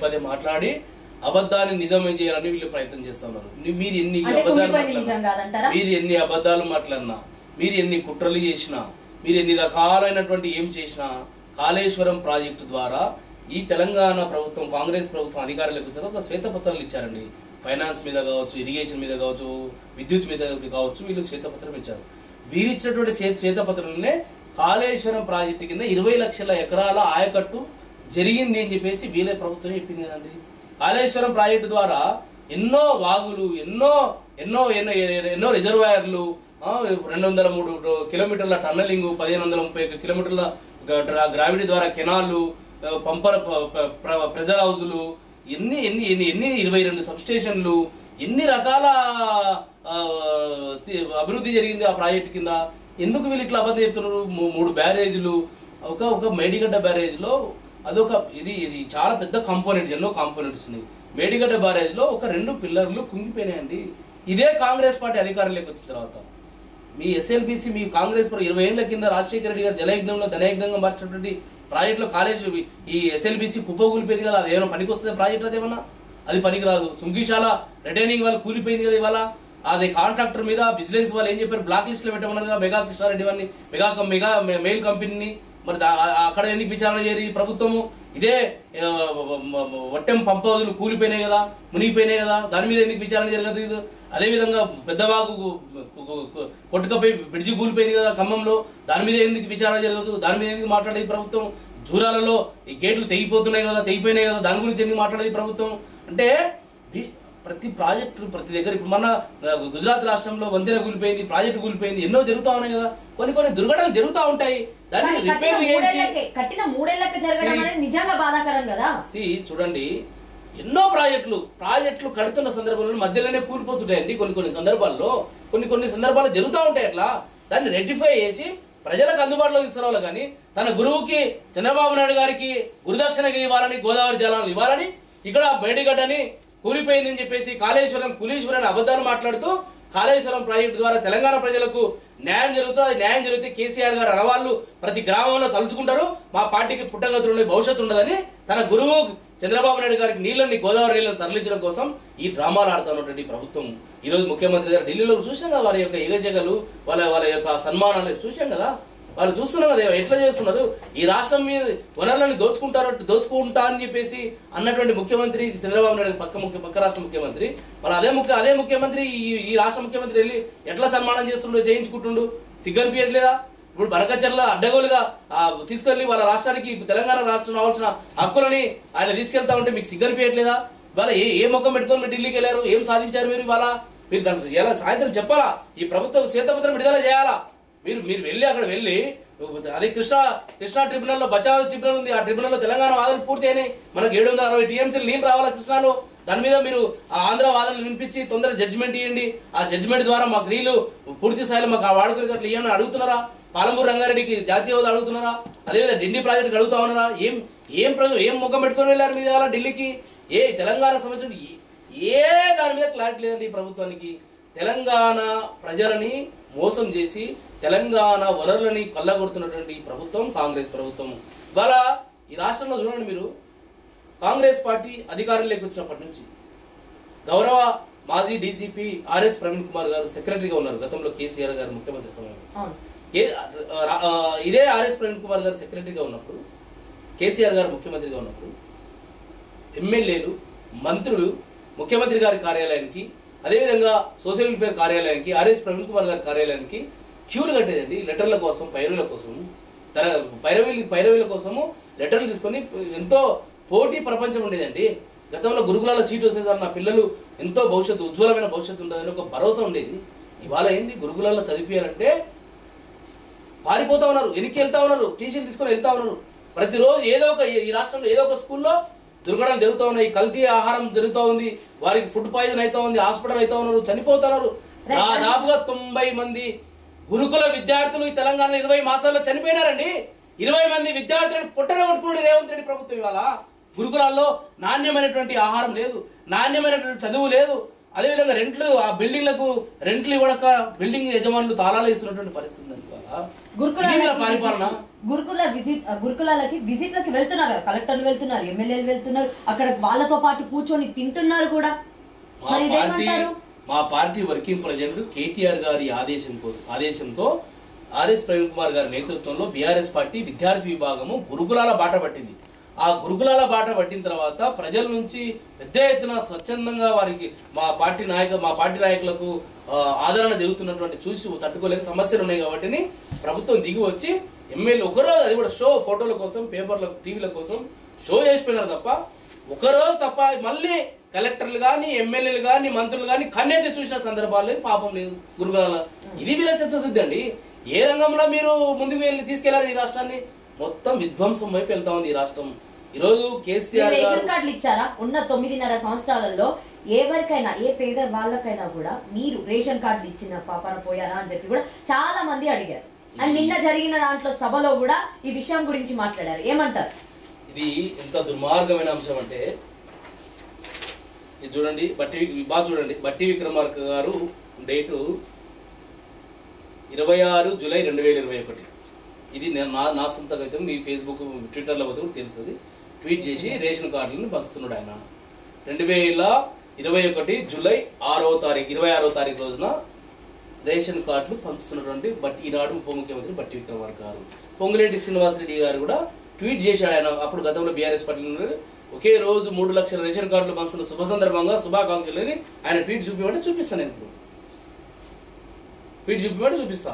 పదే మాట్లాడి అబద్ధాన్ని నిజమే చేయాలని వీళ్ళు ప్రయత్నం చేస్తా ఉన్నారు. మీరు ఎన్ని అబద్ధాలు మాట్లాడినా, మీరు ఎన్ని కుట్రలు చేసినా, మీరు ఎన్ని రకాలైనటువంటి ఏం చేసినా కాళేశ్వరం ప్రాజెక్టు ద్వారా ఈ తెలంగాణ ప్రభుత్వం కాంగ్రెస్ ప్రభుత్వం అధికారులకు వచ్చారు ఒక శ్వేతపత్రాలు ఇచ్చారండి. ఫైనాన్స్ మీద కావచ్చు, ఇరిగేషన్ మీద కావచ్చు, విద్యుత్ మీద కావచ్చు, వీళ్ళు శ్వేతపత్రం ఇచ్చారు. వీరు ఇచ్చినటువంటి శ్వేతపత్రంలోనే కాళేశ్వరం ప్రాజెక్టు కింద 20 లక్షల ఎకరాల ఆయకట్టు జరిగింది అని చెప్పేసి వీళ్ళ ప్రభుత్వం చెప్పింది కదండి. కాళేశ్వరం ప్రాజెక్టు ద్వారా ఎన్నో వాగులు, ఎన్నో రిజర్వాయర్లు, 203 కిలోమీటర్ల టన్నలింగ్, 1530 కిలోమీటర్ల గ్రావిటీ ద్వారా కెనాలు, పంపర్ ప్రెజర్ హౌజులు, ఎన్ని 22 సబ్స్టేషన్లు, ఎన్ని రకాల అభివృద్ధి జరిగింది ఆ ప్రాజెక్టు కింద. ఎందుకు వీళ్ళు ఇట్లా అబద్ధం చెప్తున్నారు? 3 బ్యారేజీలు, ఒక మేడిగడ్డ బ్యారేజ్ లో అదొక ఇది చాలా పెద్ద కాంపోనెంట్స్, ఎన్నో కాంపోనెంట్స్ ఉన్నాయి. మేడిగడ్డ బ్యారేజ్ లో ఒక 2 పిల్లర్లు కుంగిపోయినాయండి. ఇదే కాంగ్రెస్ పార్టీ అధికారంలోకి వచ్చిన తర్వాత మీ ఎస్ఎల్బిసి, మీ కాంగ్రెస్ 20 ఏళ్ల కింద రాజశేఖర రెడ్డి గారు జలయజ్ఞంలో ధనయజ్ఞంగా మార్చినటువంటి ప్రాజెక్ట్ లో కాలేజ్ ఈ ఎస్ఎల్బిసి కుప్పకూలిపోయింది కదా, అది ఏమైనా పనికి వస్తుంది ప్రాజెక్ట్? అదేమన్నా అది పనికిరాదు. సుంకిశాల రిటైనింగ్ వాళ్ళు కూలిపోయింది కదా ఇవాళ. అదే కాంట్రాక్టర్ మీద విజిలెన్స్ వాళ్ళు ఏం చెప్పారు, బ్లాక్ లిస్ట్ లో పెట్టమన్నారు మెగా కృష్ణారెడ్డి వారిని, మెగా మెయిల్ కంపెనీని. మరి అక్కడ ఎందుకు విచారణ చేయరు ఈ ప్రభుత్వము? ఇదే వట్టెం పంప రోజులు కూలిపోయినాయి కదా, మునిగిపోయినాయి కదా, దాని మీద ఎందుకు విచారణ జరగదు? అదేవిధంగా పెద్దవాగు కొట్టుకపోయి బ్రిడ్జి కూలిపోయింది కదా ఖమ్మంలో, దాని మీద ఎందుకు విచారణ జరగదు? దాని మీద ఎందుకు మాట్లాడేది ప్రభుత్వం? జూరాలలో ఈ గేట్లు తెగిపోయినాయి కదా, దాని గురించి ఎందుకు మాట్లాడేది ప్రభుత్వం? అంటే ప్రతి ప్రాజెక్టు ప్రతి దగ్గర, ఇప్పుడు మన గుజరాత్ రాష్ట్రంలో వంతెన కూలిపోయింది, ప్రాజెక్టు కూలిపోయింది, ఎన్నో జరుగుతా ఉన్నాయి కదా, కొన్ని దుర్ఘటనలు జరుగుతూ ఉంటాయి. దాన్ని రిపేర్ కట్టిన 3 ఏళ్లకి జరగడం అనేది నిజంగా బాధాకరం కదా. చూడండి, ఎన్నో ప్రాజెక్టులు కడుతున్న సందర్భంలో మధ్యలోనే కూలిపోతుంటాయండి. కొన్ని సందర్భాల్లో జరుగుతూ ఉంటాయి. అట్లా దాన్ని రెక్టిఫై చేసి ప్రజలకు అందుబాటులో తీసుకురావాలి. కానీ తన గురువుకి చంద్రబాబు నాయుడు గారికి గురుదక్షిణగా ఇవ్వాలని, గోదావరి జలాలను ఇవ్వాలని, ఇక్కడ బయటిగడ్డని కూలిపోయిందని చెప్పేసి కులీశ్వరని అబద్ధాలు మాట్లాడుతూ కాళేశ్వరం ప్రాజెక్టు ద్వారా తెలంగాణ ప్రజలకు న్యాయం జరుగుతుంది. అది న్యాయం జరిగితే కేసీఆర్ గారు అడవాళ్ళు ప్రతి గ్రామంలో తలుచుకుంటారు, మా పార్టీకి పుట్టగతులు భవిష్యత్తు ఉండదని తన గురువు చంద్రబాబు నాయుడు గారికి గోదావరి నీళ్ళని తరలించడం కోసం ఈ డ్రామాలు ఆడుతున్నటువంటి ప్రభుత్వం. ఈ రోజు ముఖ్యమంత్రి గారు ఢిల్లీలో చూసాం కదా, వారి యొక్క ఎగజగలు, వాళ్ళ యొక్క సన్మానాలు చూసాం కదా. వాళ్ళు చూస్తున్నారు కదా ఎట్లా చేస్తున్నారు. ఈ రాష్ట్రం మీద వనరులను దోచుకుంటా అని చెప్పేసి అన్నటువంటి ముఖ్యమంత్రి చంద్రబాబు నాయుడు పక్క రాష్ట్ర ముఖ్యమంత్రి, మళ్ళీ అదే ముఖ్యమంత్రి ఈ రాష్ట్ర ముఖ్యమంత్రి వెళ్ళి ఎట్లా సన్మానం చేయించుకుంటుండు? సిగ్గనిపించట్లేదా? ఇప్పుడు బనకచర్ల అడ్డగోలుగా తీసుకెళ్లి వాళ్ళ రాష్ట్రానికి, తెలంగాణ రాష్ట్రం రావాల్సిన హక్కులని ఆయన తీసుకెళ్తా ఉంటే మీకు సిగ్గనిపించట్లేదా? ఇవాళ ఏ ముఖం పెట్టుకొని మీరు ఢిల్లీకి వెళ్ళారు? ఏం సాధించారు మీరు? ఇవాళ మీరు దాని ఎలా సాయంత్రం చెప్పాలా? ఈ ప్రభుత్వం శ్వేతపత్రం విడుదల చేయాలా? మీరు వెళ్ళి అక్కడ వెళ్ళి అదే కృష్ణా ట్రిబ్యునల్లో బచావ్ ట్రిబ్యునల్ ఉంది, ఆ ట్రిబ్యునల్లో తెలంగాణ వాదనలు పూర్తి అయినాయి. మనకు 760 టీఎంసీలు నీళ్ళు రావాలా కృష్ణాలో. దాని మీద మీరు ఆ ఆంధ్ర వాదనలు వినిపించి తొందరగా జడ్జిమెంట్ ఇవ్వండి. ఆ జడ్జిమెంట్ ద్వారా మాకు నీళ్లు పూర్తి స్థాయిలో మాకు వాడుకునే అట్లా ఇవ్వని అడుగుతున్నారా? పాలమూరు రంగారెడ్డికి జాతీయ హోదా అడుగుతున్నారా? అదేవిధంగా ఢిల్లీ ప్రాజెక్టుకి అడుగుతా ఉన్నారా? ఏం ముఖం పెట్టుకొని వెళ్ళారు మీరు ఇవాళ ఢిల్లీకి? తెలంగాణ సంబంధించిన దాని మీద క్లారిటీ లేదండి ఈ ప్రభుత్వానికి. తెలంగాణ ప్రజలని మోసం చేసి తెలంగాణ వనరులని కొల్లగొడుతున్నటువంటి ప్రభుత్వం కాంగ్రెస్ ప్రభుత్వం. ఇవాళ ఈ రాష్ట్రంలో చూడండి, మీరు కాంగ్రెస్ పార్టీ అధికారంలోకి వచ్చినప్పటి నుంచి గౌరవ మాజీ డీజీపీ ఆర్ఎస్ ప్రవీణ్ కుమార్ గారు సెక్రటరీగా ఉన్నారు. గతంలో కేసీఆర్ గారు ముఖ్యమంత్రి సమయంలో ఇదే ఆర్ఎస్ ప్రవీణ్ కుమార్ గారు సెక్రటరీగా ఉన్నప్పుడు, కేసీఆర్ గారు ముఖ్యమంత్రిగా ఉన్నప్పుడు ఎమ్మెల్యేలు, మంత్రులు ముఖ్యమంత్రి గారి కార్యాలయానికి, అదేవిధంగా సోషల్ వెల్ఫేర్ కార్యాలయానికి, ఆర్ఎస్ ప్రవీణ్ కుమార్ గారి కార్యాలయానికి క్యూలు కట్టేదండి. లెటర్ల కోసం, పైరవీల కోసము, పైరవీల కోసము లెటర్లు తీసుకొని ఎంతో పోటీ ప్రపంచం ఉండేదండి. గతంలో గురుకులాల సీటు వచ్చేసారి నా పిల్లలు ఎంతో ఉజ్వలమైన భవిష్యత్తు ఉండదని ఒక భరోసా ఉండేది. ఇవాళ ఏంది, గురుకులాల్లో చదివించాలంటే పారిపోతా ఉన్నారు, వెనక్కి వెళ్తా ఉన్నారు, టీసీలు తీసుకొని వెళ్తా ఉన్నారు. ప్రతిరోజు ఈ రాష్ట్రంలో ఏదో ఒక స్కూల్లో దుర్ఘటనలు జరుగుతూ ఉన్నాయి, కల్తీ ఆహారం జరుగుతూ ఉంది, వారికి ఫుడ్ పాయిజన్ అవుతా ఉంది, హాస్పిటల్ అవుతా ఉన్నారు, చనిపోతున్నారు. దాదాపుగా 90 మంది గురుకుల విద్యార్థులు ఈ తెలంగాణలో 20 మాసాల్లో చనిపోయినారండి. 20 మంది విద్యార్థులను పొట్టన కొట్టుకుని రేవంత్ రెడ్డి ప్రభుత్వం. ఇవాళ గురుకులాల్లో నాణ్యమైనటువంటి ఆహారం లేదు, నాణ్యమైనటువంటి చదువు లేదు. అదేవిధంగా ఆ బిల్డింగ్లకు రెంట్లు ఇవ్వక బిల్డింగ్ యజమానులు తాళాలు ఇస్తున్నటువంటి పరిస్థితి ఉంది. పరిపాలన గురుకులాలకి విజిట్లకి వెళ్తున్నారు, కలెక్టర్లు వెళ్తున్నారు, ఎమ్మెల్యేలు వెళ్తున్నారు, అక్కడ వాళ్ళతో పాటు కూర్చొని తింటున్నారు కూడా. మా పార్టీ వర్కింగ్ ప్రెసిడెంట్ కేటీఆర్ గారి ఆదేశంతో ఆర్ఎస్ ప్రవీణ్ కుమార్ గారి నేతృత్వంలో బీఆర్ఎస్ పార్టీ విద్యార్థి విభాగము గురుకులాల బాట పట్టింది. ఆ గురుకులాల బాట పట్టిన తర్వాత ప్రజల నుంచి పెద్ద ఎత్తున స్వచ్ఛందంగా వారికి మా పార్టీ నాయకులకు ఆదరణ జరుగుతున్నటువంటి చూసి తట్టుకోలేక సమస్యలు ఉన్నాయి కాబట్టి ప్రభుత్వం దిగి వచ్చి ఎమ్మెల్యే ఒకరోజు, అది కూడా ఫోటోల కోసం, పేపర్ల టీవీల కోసం షో చేసిపోయినారు తప్ప ఒకరోజు తప్ప మళ్ళీ కలెక్టర్లు గాని, ఎమ్మెల్యేలు గాని, మంత్రులు గాని కన్నెత్తి చూసిన సందర్భాలు లేదు, పాపం లేదు గురుకులాల. ఇది వీళ్ళ చిత్తశుద్ధి అండి. ఏ రంగంలో మీరు ముందుకు వెళ్ళి తీసుకెళ్లారు ఈ రాష్ట్రాన్ని? మొత్తం విధ్వంసం వైపు వెళ్తా ఉంది ఈ రాష్ట్రం. ఈ రోజు కేసీఆర్ రేషన్ కార్డులు ఇచ్చారా? ఉన్న 9.5 సంవత్సరాలలో ఎవరికైనా, ఏ పేద వాళ్ళకైనా కూడా మీరు రేషన్ కార్డులు ఇచ్చిన పాపన పోయారా అని చెప్పి కూడా చాలా మంది అడిగారు. అండ్ నిన్న జరిగిన దాంట్లో సభలో కూడా ఈ విషయం గురించి మాట్లాడారు. ఏమంటారు? ఇది ఎంత దుర్మార్గమైన అంశం అంటే, ఇది చూడండి, చూడండి, బట్టి విక్రమార్క గారు డేటు 26 జూలై 2021. ఇది నా సొంతంగా అయితే మీ ఫేస్బుక్, ట్విట్టర్లో పోతే కూడా తెలుస్తుంది. ట్వీట్ చేసి రేషన్ కార్డులను పంచుతున్నాడు ఆయన. 21 జూలై 26వ తారీఖు రోజున రేషన్ కార్డులు పంచుతున్నటువంటి ఈనాడు ఉప ముఖ్యమంత్రి బట్టి విక్రమార్క గారు. పొంగులేటి శ్రీనివాసరెడ్డి గారు కూడా ట్వీట్ చేశాడు. ఆయన అప్పుడు గతంలో బీఆర్ఎస్ పార్టీ ఒకే రోజు 3 లక్షల రేషన్ కార్డులు పంచుతున్న శుభ సందర్భంగా శుభాకాంక్షలని ఆయన ట్వీట్ చూపిమంటే చూపిస్తాను. నేను ఇప్పుడు ట్వీట్ చూపిమంటే చూపిస్తా.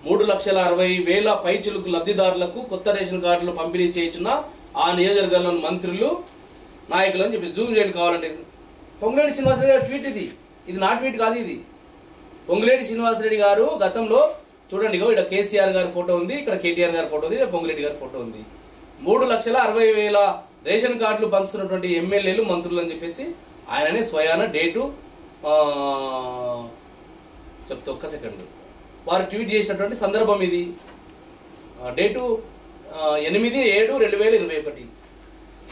3,60,000 పైచులకు లబ్ధిదారులకు కొత్త రేషన్ కార్డులు పంపిణీ చేయించిన ఆ నియోజకవర్గంలోని మంత్రులు నాయకులు అని చెప్పి జూమ్ చేయండి కావాలంటే. పొంగులేటి శ్రీనివాసరెడ్డి గారు ట్వీట్ ఇది నా ట్వీట్ కాదు. ఇది పొంగులేటి శ్రీనివాసరెడ్డి గారు గతంలో చూడండి, ఇక్కడ కేసీఆర్ గారి ఫోటో ఉంది, ఇక్కడ కేటీఆర్ గారి ఫోటో ఉంది, ఇక్కడ పొంగులేటి గారి ఫోటో ఉంది. 3,60,000 రేషన్ కార్డులు పంచుతున్నటువంటి ఎమ్మెల్యేలు మంత్రులు అని చెప్పేసి ఆయననే స్వయాన డేటు చెప్తే ఒక్క సెకండ్ వారు ట్వీట్ చేసినటువంటి సందర్భం ఇది. డేటు 8/7/2021.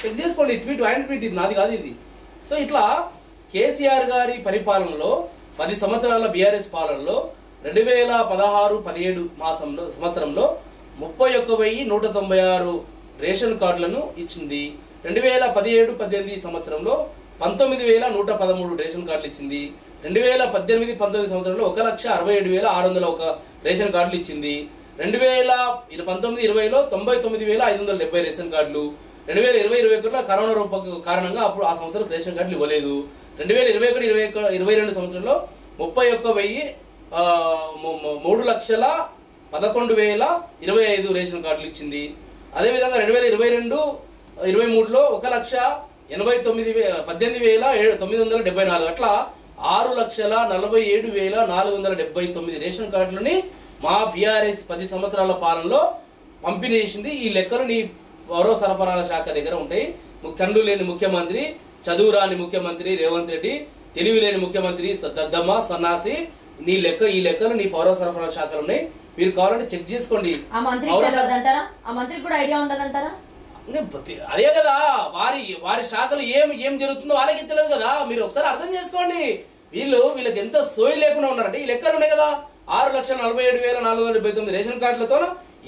చెక్ చేసుకోండి. ట్వీట్ ఆయన ట్వీట్, ఇది నాది కాదు ఇది. సో ఇట్లా కేసీఆర్ గారి పరిపాలనలో 10 సంవత్సరాల బీఆర్ఎస్ పాలనలో 2016-17 సంవత్సరంలో 31,196 రేషన్ కార్డులను ఇచ్చింది. 2017-18 సంవత్సరంలో 19,113 రేషన్ కార్డులు ఇచ్చింది. 2018-19 సంవత్సరంలో 1,67,601 రేషన్ కార్డులు ఇచ్చింది. 2019-20లో 99,570 రేషన్ కార్డులు. 2020-21లో కరోనా కారణంగా అప్పుడు ఆ సంవత్సరం రేషన్ కార్డులు ఇవ్వలేదు. 2021-22 సంవత్సరంలో 3,11,25 రేషన్ కార్డులు ఇచ్చింది. అదేవిధంగా 2022-23లో 1,89,18,974 అట్లా 6,47,479 రేషన్ కార్డులని మా బీఆర్ఎస్ 10 సంవత్సరాల పాలనలో పంపిణీ చేసింది. ఈ లెక్కలు నీ పౌర సరఫరాల శాఖ దగ్గర ఉంటాయి. కన్ను లేని ముఖ్యమంత్రి, చదువు రాని ముఖ్యమంత్రి రేవంత్ రెడ్డి, తెలివి లేని ముఖ్యమంత్రి దద్దమ్మ సన్నాసి, ఈ లెక్కలు నీ పౌర సరఫరాల శాఖలు ఉన్నాయి. మీరు కావాలంటే చెక్ చేసుకోండి. అదే కదా వారి శాఖలు ఏం జరుగుతుందో వాళ్ళకి తెలియదు కదా. మీరు ఒకసారి అర్థం చేసుకోండి. వీళ్ళకి ఎంత సోయి లేకుండా ఉన్నారంటే ఈ లెక్కలు ఉన్నాయి కదా. 6,47,479 రేషన్ కార్డులతో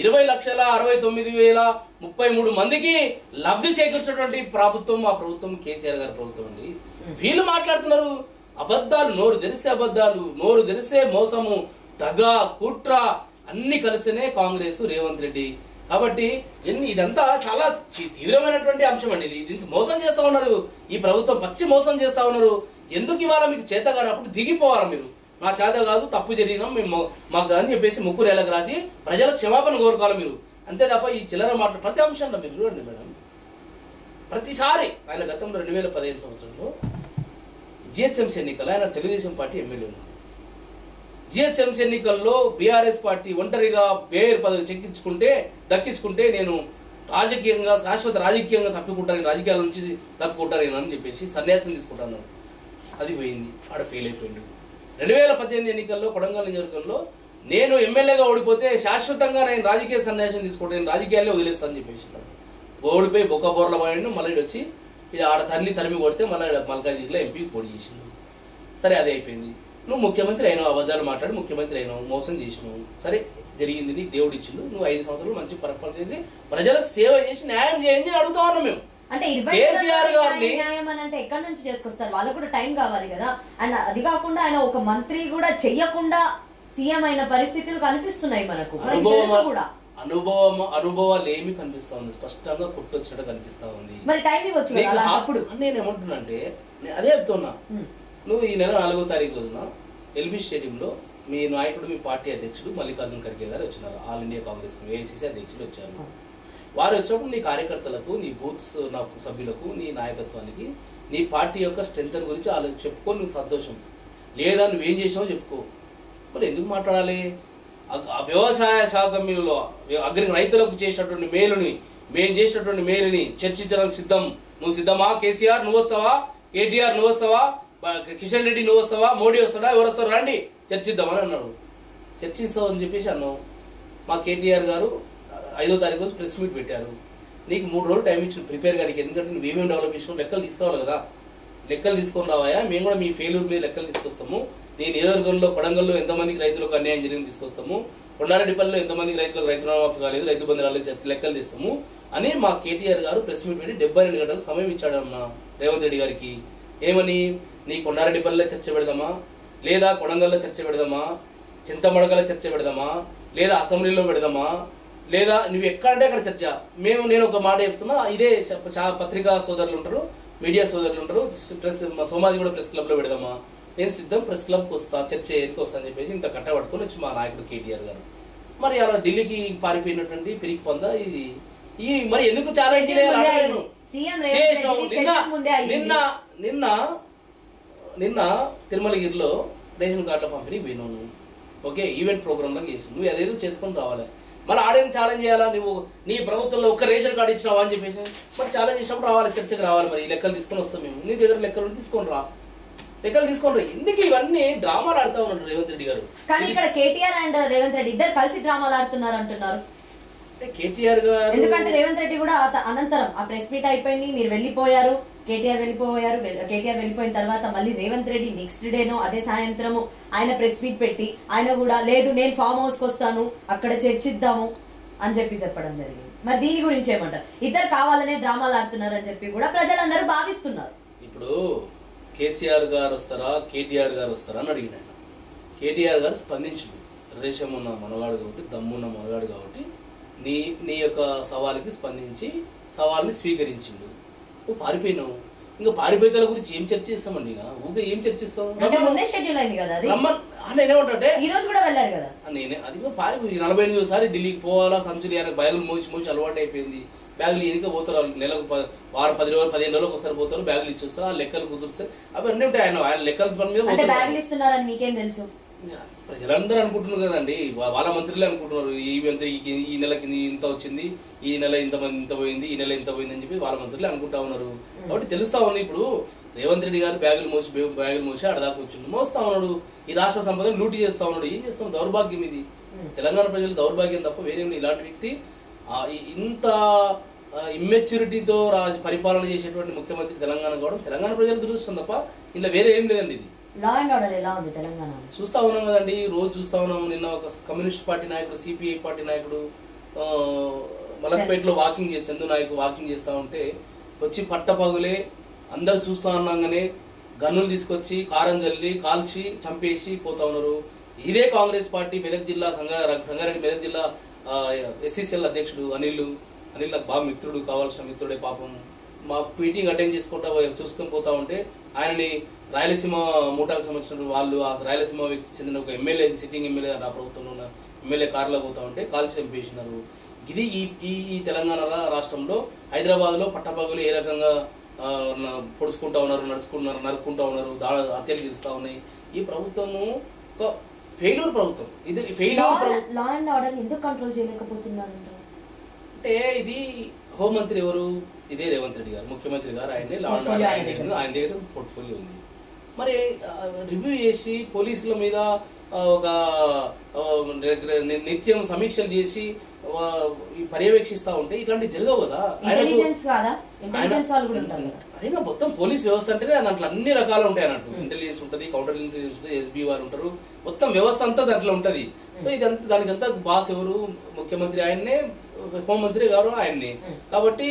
20,69,033 మందికి లబ్ధి చేకూర్చినటువంటి ప్రభుత్వం ఆ ప్రభుత్వం కేసీఆర్ గారి ప్రభుత్వం అండి. వీళ్ళు మాట్లాడుతున్నారు అబద్ధాలు, నోరు తెరిస్తే అబద్ధాలు, నోరు తెరిస్తే మోసము, దగ, కుట్ర అన్ని కలిస్తేనే కాంగ్రెస్ రేవంత్ రెడ్డి. కాబట్టి ఇదంతా చాలా తీవ్రమైనటువంటి అంశం అండి. ఇది మోసం చేస్తా ఉన్నారు. ఈ ప్రభుత్వం పచ్చి మోసం చేస్తా ఉన్నారు. ఎందుకు ఇవాళ మీకు చేత కానప్పుడు దిగిపోవాలి. మీరు నా చేత కాదు, తప్పు జరిగినాం మేము మాకు అని చెప్పేసి ముక్కు నేలకు రాసి ప్రజలకు క్షమాపణ కోరుకోవాలి మీరు. అంతే తప్ప ఈ చిల్లర మాటలు ప్రతి అంశంలో మీరు చూడండి మేడం. ప్రతిసారి ఆయన గతంలో 2015 సంవత్సరంలో జిహెచ్ఎంసీ ఎన్నికల్లో ఆయన తెలుగుదేశం పార్టీ ఎమ్మెల్యే ఉన్నారు. జిహెచ్ఎంసీ ఎన్నికల్లో బీఆర్ఎస్ పార్టీ ఒంటరిగా మేయర్ పదవి దక్కించుకుంటే నేను రాజకీయంగా శాశ్వత రాజకీయంగా తప్పుకుంటాను, రాజకీయాల నుంచి తప్పుకుంటాను అని చెప్పేసి సన్యాసం తీసుకుంటాను. అది పోయింది, ఆడ ఫెయిల్ అయిపోయింది. 2018 ఎన్నికల్లో కొడంగల్ నియోజకవర్గంలో నేను ఎమ్మెల్యేగా ఓడిపోతే శాశ్వతంగా నేను రాజకీయ సన్యాసం తీసుకుంటాను, నేను రాజకీయాల్లో వదిలేస్తాను చెప్పేసి ఓడిపోయి బొక్కబోర్ల పోయిండు. మళ్ళీ వచ్చి ఆడ తరిమి కొడితే మళ్ళీ మల్కాజిగిరిలో ఎంపీ పోటీ చేసిండు. సరే అదే అయిపోయింది. నువ్వు ముఖ్యమంత్రి అయినావు, అబద్ధాలు మాట్లాడి ముఖ్యమంత్రి అయినావు, మోసం చేసినావు. సరే జరిగింది, నీకు దేవుడు ఇచ్చిండు. నువ్వు 5 సంవత్సరాలు మంచి పరిపాలన చేసి ప్రజలకు సేవ చేసి న్యాయం చేయండి అడుగుతా ఉన్నాం మేము. అంటే న్యాయం అని అంటే ఎక్కడి నుంచి చేసుకొస్తారు? వాళ్ళకు కూడా టైం కావాలి కదా. అండ్ అది కాకుండా ఆయన ఒక మంత్రి కూడా చెయ్యకుండా సీఎం అయిన పరిస్థితులు కనిపిస్తున్నాయి మనకు. అనుభవాలు ఏమి కనిపిస్తా ఉంది, స్పష్టంగా కొట్టొచ్చినట్టు కనిపిస్తా ఉంది. మరి టైం ఇవ్వచ్చు కదా. అప్పుడు నేనేమంటున్నా అంటే అదే చెప్తున్నా. నువ్వు ఈ నెల 4వ తారీఖు రోజున ఎల్బీ స్టేడియంలో మీ నాయకుడు, మీ పార్టీ అధ్యక్షుడు మల్లికార్జున ఖర్గే గారు వచ్చినారు. ఆల్ ఇండియా కాంగ్రెస్ ఏఐసీసీ అధ్యక్షుడు వచ్చారు. వారు వచ్చినప్పుడు నీ కార్యకర్తలకు, నీ బూత్స్ సభ్యులకు, నీ నాయకత్వానికి నీ పార్టీ యొక్క స్ట్రెంత్ గురించి వాళ్ళు చెప్పుకో. నువ్వు సంతోషం లేదా నువ్వేం చేసావో చెప్పుకో. మరి ఎందుకు మాట్లాడాలి? వ్యవసాయ శాఖ మీలో రైతులకు చేసినటువంటి మేలుని, మేము చేసినటువంటి మేలుని చర్చించడానికి సిద్ధం. నువ్వు సిద్ధమా? కేసీఆర్ నువ్వు వస్తావా? కేటీఆర్ నువ్వు వస్తావా? కిషన్ రెడ్డి నువ్వు వస్తావా? మోడీ వస్తాడా? ఎవరు వస్తారు? రండి చర్చిద్దామని అన్నాడు. చర్చిస్తామని చెప్పేసి అన్నావు. మా కేటీఆర్ గారు 5వ తారీఖు రోజు ప్రెస్ మీట్ పెట్టారు. నీకు 3 రోజులు టైం ఇచ్చిన ప్రిపేర్ కానీ. ఎందుకంటే నువ్వు ఏమేమి డెవలప్ చేసినావు లెక్కలు తీసుకురావాలి కదా. లెక్కలు తీసుకొని రావాయా? మేము కూడా మీ ఫెయిల్యూర్ మీద లెక్కలు తీసుకొస్తాము. నీ నియోజకవర్గంలో కొడంగల్లో ఎంతమందికి రైతులకు అన్యాయం జరిగింది తీసుకొస్తాము. కొండారెడ్డిపల్లిలో ఎంతమందికి రైతులకు రైతు రుణమాఫీ కాలేదు, రైతు బంధు రాలేదు, లెక్కలు తీస్తాము అని మా కేటీఆర్ గారు ప్రెస్ మీట్ పెట్టి 72 గంటలు సమయం ఇచ్చాడన్న రేవంత్ రెడ్డి గారికి. ఏమని, నీ కొండారెడ్డిపల్లిలో చర్చ పెడదామా, లేదా కొడంగల్లో చర్చ పెడదామా, చింతమడగల చర్చ పెడదామా, లేదా అసెంబ్లీలో పెడదామా, లేదా నువ్వు ఎక్కడంటే అక్కడ చర్చ. నేను ఒక మాట చెప్తున్నా, ఇదే పత్రికా సోదరులు ఉంటారు, మీడియా సోదరులు ఉంటారు, ప్రెస్ సోమాజి కూడా ప్రెస్ క్లబ్ లో పెడదామా, నేను సిద్ధం, ప్రెస్ క్లబ్కి వస్తా, చర్చ ఎందుకు వస్తా అని చెప్పేసి ఇంత కట్టబట్టుకొని వచ్చి మా నాయకుడు కేటీఆర్ గారు. మరి అలా ఢిల్లీకి పారిపోయినటువంటి పిరికి పొంద ఇది మరి ఎందుకు చాలా నిన్న తిరుమలగిరిలో రేషన్ కార్డుల పంపిణీ పోయినావు. ఓకే, ఈవెంట్ ప్రోగ్రామ్ లాగా చేసి నువ్వు అదేదో చేసుకొని రావాలి. మళ్ళీ ఆడేం ఛాలెంజ్ చేయాలా, నువ్వు నీ ప్రభుత్వంలో ఒక్క రేషన్ కార్డు ఇచ్చినావా అని చెప్పేసి మరి ఛాలెంజ్ చేసినప్పుడు రావాలి, చర్చకు రావాలి. మరి లెక్కలు తీసుకొని వస్తాం మేము, నీ దగ్గర లెక్కలు తీసుకొని రా, లెక్కలు తీసుకొని రా. ఎందుకు ఇవన్నీ డ్రామాలు ఆడుతా ఉన్నాడు రేవంత్ రెడ్డి గారు. కానీ ఇక్కడ కేటీఆర్ అండ్ రేవంత్ రెడ్డి ఇద్దరు కలిసి డ్రామాలు ఆడుతున్నారు అంటున్నారు. కేటీఆర్ గారు ఎందుకంటే రేవంత్ రెడ్డి కూడా అనంతరం ఆ ప్రెస్ మీట్ అయిపోయింది, మీరు వెళ్ళిపోయారు, కేటీఆర్ వెళ్ళిపోయిన తర్వాత మళ్ళీ రేవంత్ రెడ్డి నెక్స్ట్ డేనో అదే సాయంత్రము ఆయన ప్రెస్ మీట్ పెట్టి ఆయన కూడా లేదు నేను ఫామ్ హౌస్ కి వస్తాను, అక్కడ చర్చిద్దాము అని చెప్పడం జరిగింది. మరి దీని గురించి ఏమంటారు? ఇద్దరు కావాలనే డ్రామాలు ఆడుతున్నారు అని చెప్పి కూడా ప్రజలందరూ భావిస్తున్నారు. ఇప్పుడు కేసీఆర్ గారు వస్తారా, కేటీఆర్ గారు వస్తారా అని అడిగిన ఆయన. కేటీఆర్ గారు స్పందించింది, రేషం ఉన్న మనగాడు కాబట్టి, దమ్మున్న మనగాడు కాబట్టి నీ యొక్క సవాలుకి స్పందించి సవాల్ని స్వీకరించిండు. నువ్వు పారిపోయినావు, ఇంకా పారిపోయేతల గురించి ఏం చర్చిస్తామండి? ఊకే ఏం చర్చిస్తాం? నేనేమంటే ఈ రోజు కూడా వెళ్ళారు కదా, నేనే అది 48 సారి ఢిల్లీకి పోవాలా, సంచులు బ్యాగులు మోసి అలవాటు అయిపోయింది. బ్యాగులు ఎన్నిక పోతారు, నెలకు వారం 10 రోజులు 15 రోజులకు ఒకసారి పోతారు, బ్యాగులు ఇచ్చేస్తారు, ఆ లెక్కలు కుదురుతారు, అవన్నీ ఉంటాయి. ఆయన లెక్కల పని మీద బ్యాగులు ఇస్తున్నారని మీకేం తెలుసు? ప్రజలందరూ అనుకుంటున్నారు కదండి, వాళ్ళ మంత్రులే అనుకుంటున్నారు. ఈ నెలకి ఇంత వచ్చింది, ఈ నెల ఇంత పోయింది, ఈ నెల ఇంత పోయింది అని చెప్పి వాళ్ళ మంత్రులే అనుకుంటా ఉన్నారు. కాబట్టి తెలుస్తా ఉంది. ఇప్పుడు రేవంత్ రెడ్డి గారు బ్యాగులు మోసి ఆడదాకా వచ్చిండు, మోస్తా ఉన్నాడు, ఈ రాష్ట్ర సంపదను లూటీ చేస్తా ఉన్నాడు. ఏం చేస్తాం? దౌర్భాగ్యం ఇది, తెలంగాణ ప్రజలు దౌర్భాగ్యం తప్ప వేరేమి. ఇలాంటి వ్యక్తి ఇంత ఇమ్మెచ్యూరిటీతో పరిపాలన చేసేటువంటి ముఖ్యమంత్రి తెలంగాణ కావడం తెలంగాణ ప్రజలు దురదృష్టం తప్ప ఇలా వేరే ఏం లేదండి. ఇది లా అండ్ ఆర్డర్ ఎలా ఉంది తెలంగాణ చూస్తా ఉన్నాం కదండి, రోజు చూస్తా ఉన్నాం. నిన్న ఒక కమ్యూనిస్ట్ పార్టీ నాయకుడు, సిపిఐ పార్టీ నాయకుడు మలక్పేటలో చందు నాయకు వాకింగ్ చేస్తా ఉంటే వచ్చి పట్టపగులే అందరు చూస్తా ఉన్నాగానే గన్నులు తీసుకొచ్చి కారం జల్లి కాల్చి చంపేసి పోతా ఉన్నారు. ఇదే కాంగ్రెస్ పార్టీ మెదక్ జిల్లా సంగారెడ్డి మెదక్ జిల్లా ఎస్సీసీఎల్ అధ్యక్షుడు అనిల్ నాకు బాగా మిత్రుడు, కావాల్సిన మిత్రుడే. పాపం మా మీటింగ్ అటెండ్ చూసుకొని పోతా ఉంటే ఆయనని రాయలసీమ మూటాకు సంబంధించిన వాళ్ళు, ఆ రాయలసీమ వ్యక్తి చెందిన ఒక ఎమ్మెల్యే, సిట్టింగ్ ఎమ్మెల్యే, ఆ ప్రభుత్వంలో ఉన్న ఎమ్మెల్యే కారులో పోతా ఉంటే కాల్చి చంపేసినారు. ఇది ఈ తెలంగాణ రాష్ట్రంలో హైదరాబాద్ లో పట్టపగులు ఏ రకంగా పొడుచుకుంటా ఉన్నారు, నరుక్కుంటా ఉన్నారు, హత్యలు చేస్తా ఉన్నాయి. ఈ ప్రభుత్వము ఒక ఫెయిల్యూర్ ప్రభుత్వం. ఇది ఫెయిల్యూర్. లా అండ్ ఆర్డర్ ఎందుకు కంట్రోల్ చేయలేకపోతున్నారు అంటే ఇది హోంమంత్రి ఎవరు? ఇదే రేవంత్ రెడ్డి గారు, ముఖ్యమంత్రి గారు. ఆయన దగ్గర పోర్ట్ఫోలియో ఉంది. మరి రివ్యూ చేసి పోలీసుల మీద ఒక నిత్యం సమీక్షలు చేసి పర్యవేక్షిస్తా ఉంటే ఇట్లాంటివి జరగవు కదా. అదేగా మొత్తం పోలీస్ వ్యవస్థ అంటేనే దాంట్లో అన్ని రకాలు ఉంటాయి అన్నట్టు. ఇంటెలిజెన్స్ ఉంటుంది, కౌంటర్ ఇంటెలిజెన్స్ ఉంటుంది, ఎస్బీ వారు ఉంటారు, మొత్తం వ్యవస్థ అంతా దాంట్లో ఉంటది. సో ఇదంతా దానికంతా బాస్ ఎవరు? ముఖ్యమంత్రి ఆయన్నే, హోంమంత్రి గారు ఆయన్ని. కాబట్టి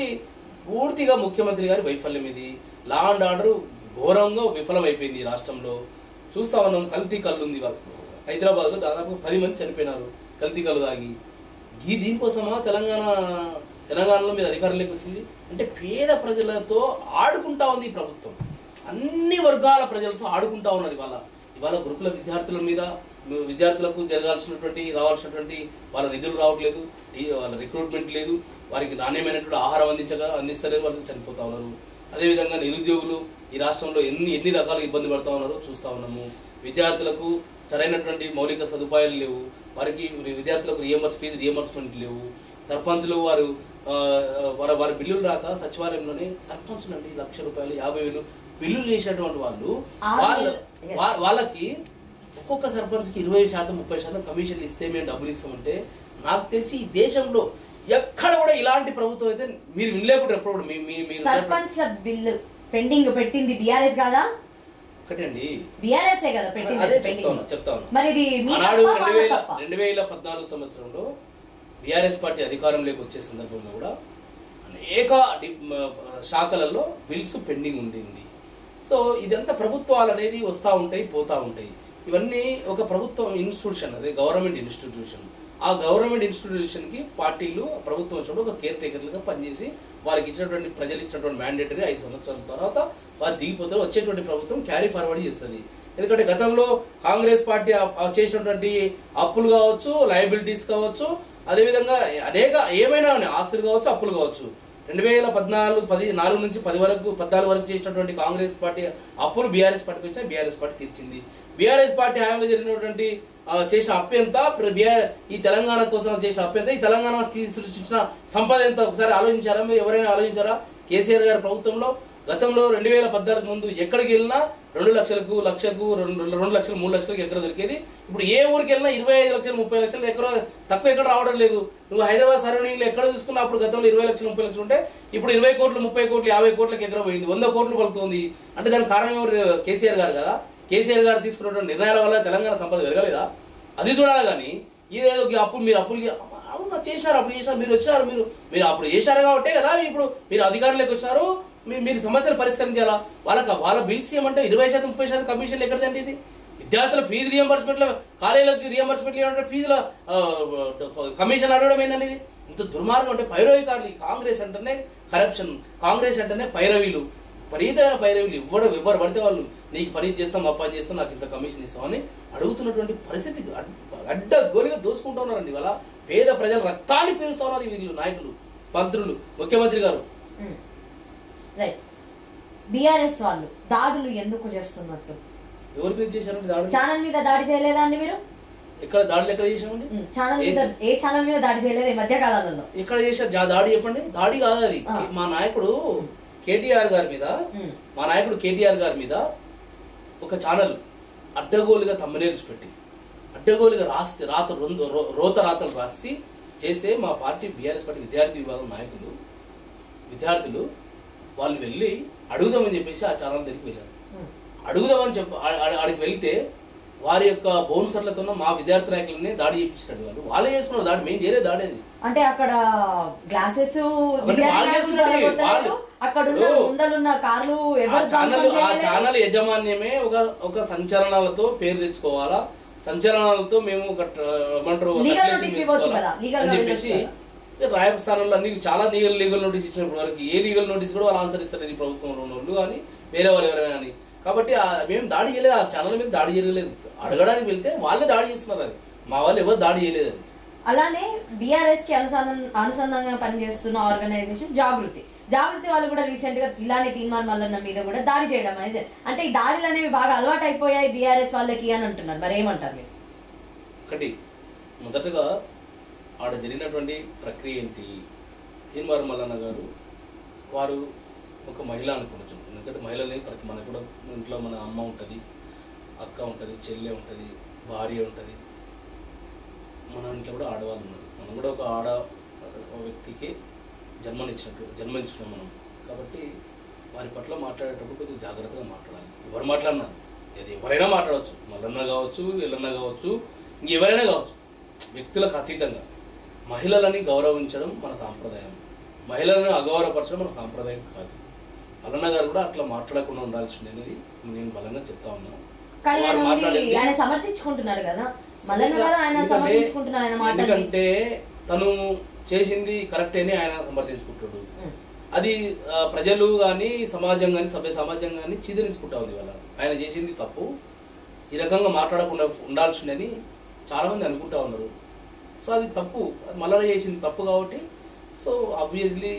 పూర్తిగా ముఖ్యమంత్రి గారి వైఫల్యం ఇది. లా అండ్ ఆర్డర్ ఘోరంగా విఫలమైపోయింది ఈ రాష్ట్రంలో. చూస్తా ఉన్నాం, కల్తీ కళ్ళు ఉంది. హైదరాబాద్ లో దాదాపు 10 మంది చనిపోయినారు కల్తీ కళ్ళు తాగి. దీనికోసమా తెలంగాణలో మీరు అధికారంలోకి వచ్చింది? అంటే పేద ప్రజలతో ఆడుకుంటా ఉంది ఈ ప్రభుత్వం. అన్ని వర్గాల ప్రజలతో ఆడుకుంటా ఉన్నారు. ఇవాళ గురుకుల విద్యార్థులకు రావాల్సినటువంటి వాళ్ళ నిధులు రావట్లేదు, వాళ్ళ రిక్రూట్మెంట్ లేదు, వారికి నాణ్యమైనటువంటి ఆహారం అందిస్తలేదు, వాళ్ళు చనిపోతా ఉన్నారు. అదేవిధంగా నిరుద్యోగులు ఈ రాష్ట్రంలో ఎన్ని రకాల ఇబ్బంది పడతా ఉన్నారో చూస్తా ఉన్నాము. విద్యార్థులకు సరైనటువంటి మౌలిక సదుపాయాలు లేవు, వారికి విద్యార్థులకు ఫీజు రియంబర్స్మెంట్ లేవు. సర్పంచులు వారి బిల్లులు రాక సచివాలయంలోనే సర్పంచులు అండి 1,00,000 రూపాయలు 50,000 బిల్లులు చేసినటువంటి వాళ్ళకి ఒక్కొక్క సర్పంచ్ కి 20% 30% కమిషన్లు ఇస్తే మేము డబ్బులు ఇస్తామంటే, నాకు తెలిసి ఈ దేశంలో ఎక్కడ కూడా ఇలాంటి ప్రభుత్వం అయితే మీరు వినలేకుండా ఎప్పుడు సర్పంచ్ల బిల్లు పెండింగ్ పెట్టింది బీఆర్ఎస్ కాదా? ఒకటండి బీఆర్ఎస్ కదా చెప్తాను. మరి ఇది ఆనాడు 2014 సంవత్సరంలో బీఆర్ఎస్ పార్టీ అధికారంలోకి వచ్చే సందర్భంలో కూడా అనేక శాఖలలో బిల్స్ పెండింగ్ ఉండింది. సో ఇదంతా ప్రభుత్వాలు అనేది వస్తూ ఉంటాయి, పోతూ ఉంటాయి. ఇవన్నీ ఒక ప్రభుత్వం ఇన్స్టిట్యూషన్, అదే గవర్నమెంట్ ఇన్స్టిట్యూషన్. ఆ గవర్నమెంట్ ఇన్స్టిట్యూషన్కి పార్టీలు ప్రభుత్వం చూడ ఒక కేర్ టేకర్లుగా పనిచేసి వారికి ఇచ్చినటువంటి ప్రజలు ఇచ్చినటువంటి మ్యాండేటరీ 5 సంవత్సరాల తర్వాత వారు దిగిపోతారు. వచ్చేటువంటి ప్రభుత్వం క్యారీ ఫార్వర్డ్ చేస్తుంది. ఎందుకంటే గతంలో కాంగ్రెస్ పార్టీ చేసినటువంటి అప్పులు కావచ్చు, లయబిలిటీస్ కావచ్చు, అదేవిధంగా అనేక ఏమైనా ఆస్తులు కావచ్చు, అప్పులు కావచ్చు, 2014 నుంచి 14 వరకు చేసినటువంటి కాంగ్రెస్ పార్టీ అప్పులు బీఆర్ఎస్ పార్టీకి వచ్చినా బీఆర్ఎస్ పార్టీ తీర్చింది. బీఆర్ఎస్ పార్టీ హయాంలో జరిగినటువంటి చేసిన అప్పు ఎంత, ఈ తెలంగాణ కోసం చేసిన అప్పు ఎంత, ఈ తెలంగాణ సృష్టించిన సంపద ఎంత ఒకసారి ఆలోచించారా? ఎవరైనా ఆలోచించారా? కేసీఆర్ గారి ప్రభుత్వంలో గతంలో 2014 ముందు ఎక్కడికి వెళ్ళినా 2 లక్షలకు 2 లక్షలు 3 లక్షలకు ఎక్కడ దొరికేది. ఇప్పుడు ఏ ఊరికి వెళ్ళినా 25 లక్షలు 30 లక్షలు ఎక్కడో తక్కువ ఎక్కడ రావడం లేదు. నువ్వు హైదరాబాద్ సరౌండింగ్ లో ఎక్కడ చూసుకున్నా అప్పుడు గతంలో 20 లక్షలు 30 లక్షలు ఉంటే ఇప్పుడు 20 కోట్లు 30 కోట్లు 50 కోట్లకి ఎక్కడ పోయింది, 100 కోట్లు పలుకుతుంది. అంటే దానికి కారణం ఎవరు? కేసీఆర్ గారు కదా. కేసీఆర్ గారు తీసుకున్నటువంటి నిర్ణయాల వల్ల తెలంగాణ సంపద పెరగలేదా? అది చూడాలి. కానీ ఇదేదో అప్పులు చేశారు, అప్పుడు చేశారు, మీరు వచ్చారు, మీరు అప్పుడు చేశారు కాబట్టి కదా ఇప్పుడు మీరు అధికారంలోకి వచ్చారు. మీరు సమస్యలు పరిష్కరించాలా? వాళ్ళ బిల్స్ ఏమంటే 20% 30% కమిషన్లు ఎక్కడదండి? ఇది విద్యార్థుల ఫీజు రియంబర్స్మెంట్, కాలేజీలకు రియంబర్స్మెంట్ ఏమంటే ఫీజుల కమిషన్ అడగడం ఏందండి? ఇది ఇంత దుర్మార్గం. అంటే పైరవీకారులు. కాంగ్రెస్ అంటేనే కరప్షన్, కాంగ్రెస్ అంటేనే పైరవీలు, విపరీతమైన పైరవీలు. ఎవరు పడితే వాళ్ళు నీకు పని చేస్తాం, మా పని చేస్తాం, నాకు ఇంత కమిషన్ ఇస్తామని అడుగుతున్నటువంటి పరిస్థితి అడ్డగోలుగా దోసుకుంటూ ఉన్నారండి. ఇవాళ పేద ప్రజల రక్తాన్ని పీలుస్తా ఉన్నారు వీళ్ళు నాయకులు, మంత్రులు, ముఖ్యమంత్రి గారు. బీఆర్ఎస్ వాళ్ళు దాడులు ఎందుకు చేస్తున్నట్టు? ఎవరి మీద చేశారండి దాడులు? ఛానల్ మీద దాడి చేయలేదా అండి మీరు? ఎక్కడ దాడులు ఎక్కడ చేశామండి? ఛానల్ మీద ఏ ఛానల్ మీద దాడి చేయలేదు ఈ మధ్య కాలంలో? ఎక్కడ చేశారు దాడి? చెప్పండి. దాడి కాదు అది. మా నాయకుడు కేటీఆర్ గారి మీద ఒక ఛానల్ అడ్డగోలుగా తమ్మునేల్స్ పెట్టి అడ్డగోలుగా రాతలు రాసి చేస్తే మా పార్టీ బీఆర్ఎస్ పార్టీ విద్యార్థి విభాగం నాయకులు విద్యార్థులు వాళ్ళు వెళ్ళి అడుగుదామని చెప్పేసి ఆ ఛానల్ దగ్గరికి వెళ్ళారు. అడుగుదామని ఆడికి వెళ్తే వారి యొక్క బౌన్సర్లతో మా విద్యార్థి నాయకులని దాడి చేయించినట్టు వాళ్ళే చేసుకున్నారు. దాడి మేము చేయలేదు. దాడి అది అంటే అక్కడ గ్లాసెస్ ఆ ఛానల్ యజమాన్యమే ఒక సంచలనాలతో పేరు తెచ్చుకోవాలా, సంచలనాలతో మేము ఒక అని చెప్పేసి రాయస్థానంలో అన్ని చాలా లీగల్ నోటీస్ ఇచ్చినప్పుడు వరకు ఏ లీగల్ నోటీస్ కూడా వాళ్ళు ఆన్సర్ ఇస్తారు ఈ ప్రభుత్వంలో ఉన్న వాళ్ళు కానీ వేరే వాళ్ళు ఎవరైనా కానీ. కాబట్టి మేము దాడి చేయలేదు, ఆ ఛానల్ మీద దాడి చేయలేదు. అడగడానికి వెళ్తే వాళ్ళే దాడి చేస్తున్నారు. అది మా వాళ్ళు ఎవరు దాడి చేయలేదు. అది అలానే బీఆర్ఎస్ కి అనుసంధానంగా పనిచేస్తున్న ఆర్గనైజేషన్ జాగృతి వాళ్ళు కూడా రీసెంట్ గా ఇలానే తీర్మాన్ మల్లన్న మీద కూడా దాడి చేయడం అనేది, అంటే ఈ దాడులు అనేవి బాగా అలవాటు అయిపోయాయి బీఆర్ఎస్ వాళ్ళకి అని అంటున్నారు. మరి ఏమంటారు మీరు? ఒకటి మొదటగా ఆడ జరిగినటువంటి ప్రక్రియ ఏంటి? తీర్మాన్ మల్లన్న గారు వారు ఒక మహిళ అనుకోవచ్చు. ఎందుకంటే మహిళలని మనకు కూడా ఇంట్లో మన అమ్మ ఉంటుంది, అక్క ఉంటుంది, చెల్లె ఉంటుంది, భార్య ఉంటుంది. మన ఇంట్లో కూడా ఆడవాళ్ళు ఉన్నారు. మనం కూడా ఒక వ్యక్తికి జన్మనిచ్చినాం మనం. కాబట్టి వారి పట్ల మాట్లాడేటప్పుడు కొంచెం జాగ్రత్తగా మాట్లాడాలి. ఎవరు మాట్లాడినా అది ఎవరైనా మాట్లాడవచ్చు, మల్లన్న కావచ్చు, ఎల్లన్న కావచ్చు, ఇంకెవరైనా కావచ్చు. వ్యక్తులకు అతీతంగా మహిళలని గౌరవించడం మన సాంప్రదాయం, మహిళలను అగౌరవపరచడం మన సాంప్రదాయం కాదు. మల్లన్న గారు కూడా అట్లా మాట్లాడకుండా ఉండాల్సింది అనేది నేను బలంగా చెప్తా ఉన్నాను. ఎందుకంటే తను చేసింది కరెక్ట్ అని ఆయన సమర్థించుకుంటాడు. అది ప్రజలు కానీ సమాజం కానీ సభ్య సమాజం కానీ చీదరించుకుంటా ఉంది. వాళ్ళ ఆయన చేసింది తప్పు, ఈ రకంగా మాట్లాడకుండా ఉండాల్సిందని చాలా మంది అనుకుంటా ఉన్నారు. సో అది తప్పు, మల్లన్న చేసింది తప్పు. కాబట్టి సో ఆబ్వియస్లీ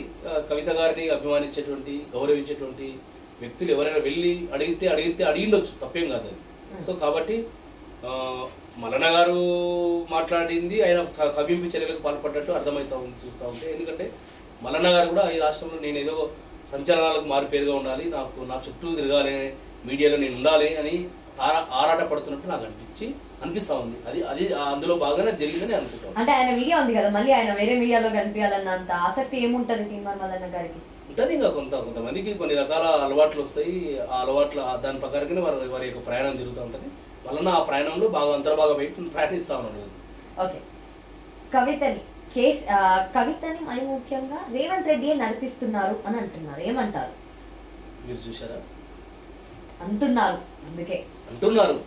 కవిత గారిని అభిమానించేటువంటి గౌరవించేటువంటి వ్యక్తులు ఎవరైనా వెళ్ళి అడిగితే అడిగిండొచ్చు, తప్పేం కాదు అది. సో కాబట్టి మల్లన్న గారు మాట్లాడింది ఆయన కవింపు చర్యలకు పాల్పడ్డట్టు అర్థమవుతా ఉంది చూస్తూ ఉంటే. ఎందుకంటే మల్లన్న గారు కూడా ఈ రాష్ట్రంలో నేను ఏదో సంచలనాలకు మారుపేరుగా ఉండాలి, నా చుట్టూ తిరగాలి, మీడియాలో నేను ఉండాలి అని ఆరాట పడుతున్నట్టు నాకు అనిపిస్తా ఉంది. అది అందులో బాగానే జరిగిందని అనుకుంటాను. అంటే ఆయన మీడియా ఉంది కదా, మళ్ళీ ఆయన వేరే మీడియాలో కనిపించాలన్నంత ఆసక్తి ఏముంటది తీర్మాన్ మల్లన్న గారికి? ఉంటుంది. ఇంకా కొంతమందికి కొన్ని రకాల అలవాట్లు వస్తాయి. ఆ అలవాట్ల దాని ప్రకారంగానే వారి యొక్క ప్రయాణం జరుగుతూ ఉంటుంది. వలన ఆ ప్రయాణంలో బాగా అంతర్భాగం పెట్టి ప్రయాణిస్తూ ఉన్నాడు. ఓకే, కవితని మరి ముఖ్యంగా రేవంత్ రెడ్డి నడిపిస్తున్నారు అని అంటున్నారు, ఏమంటారు? మీరు చూసారా? అంటున్నారు, అందుకే అంటున్నారు,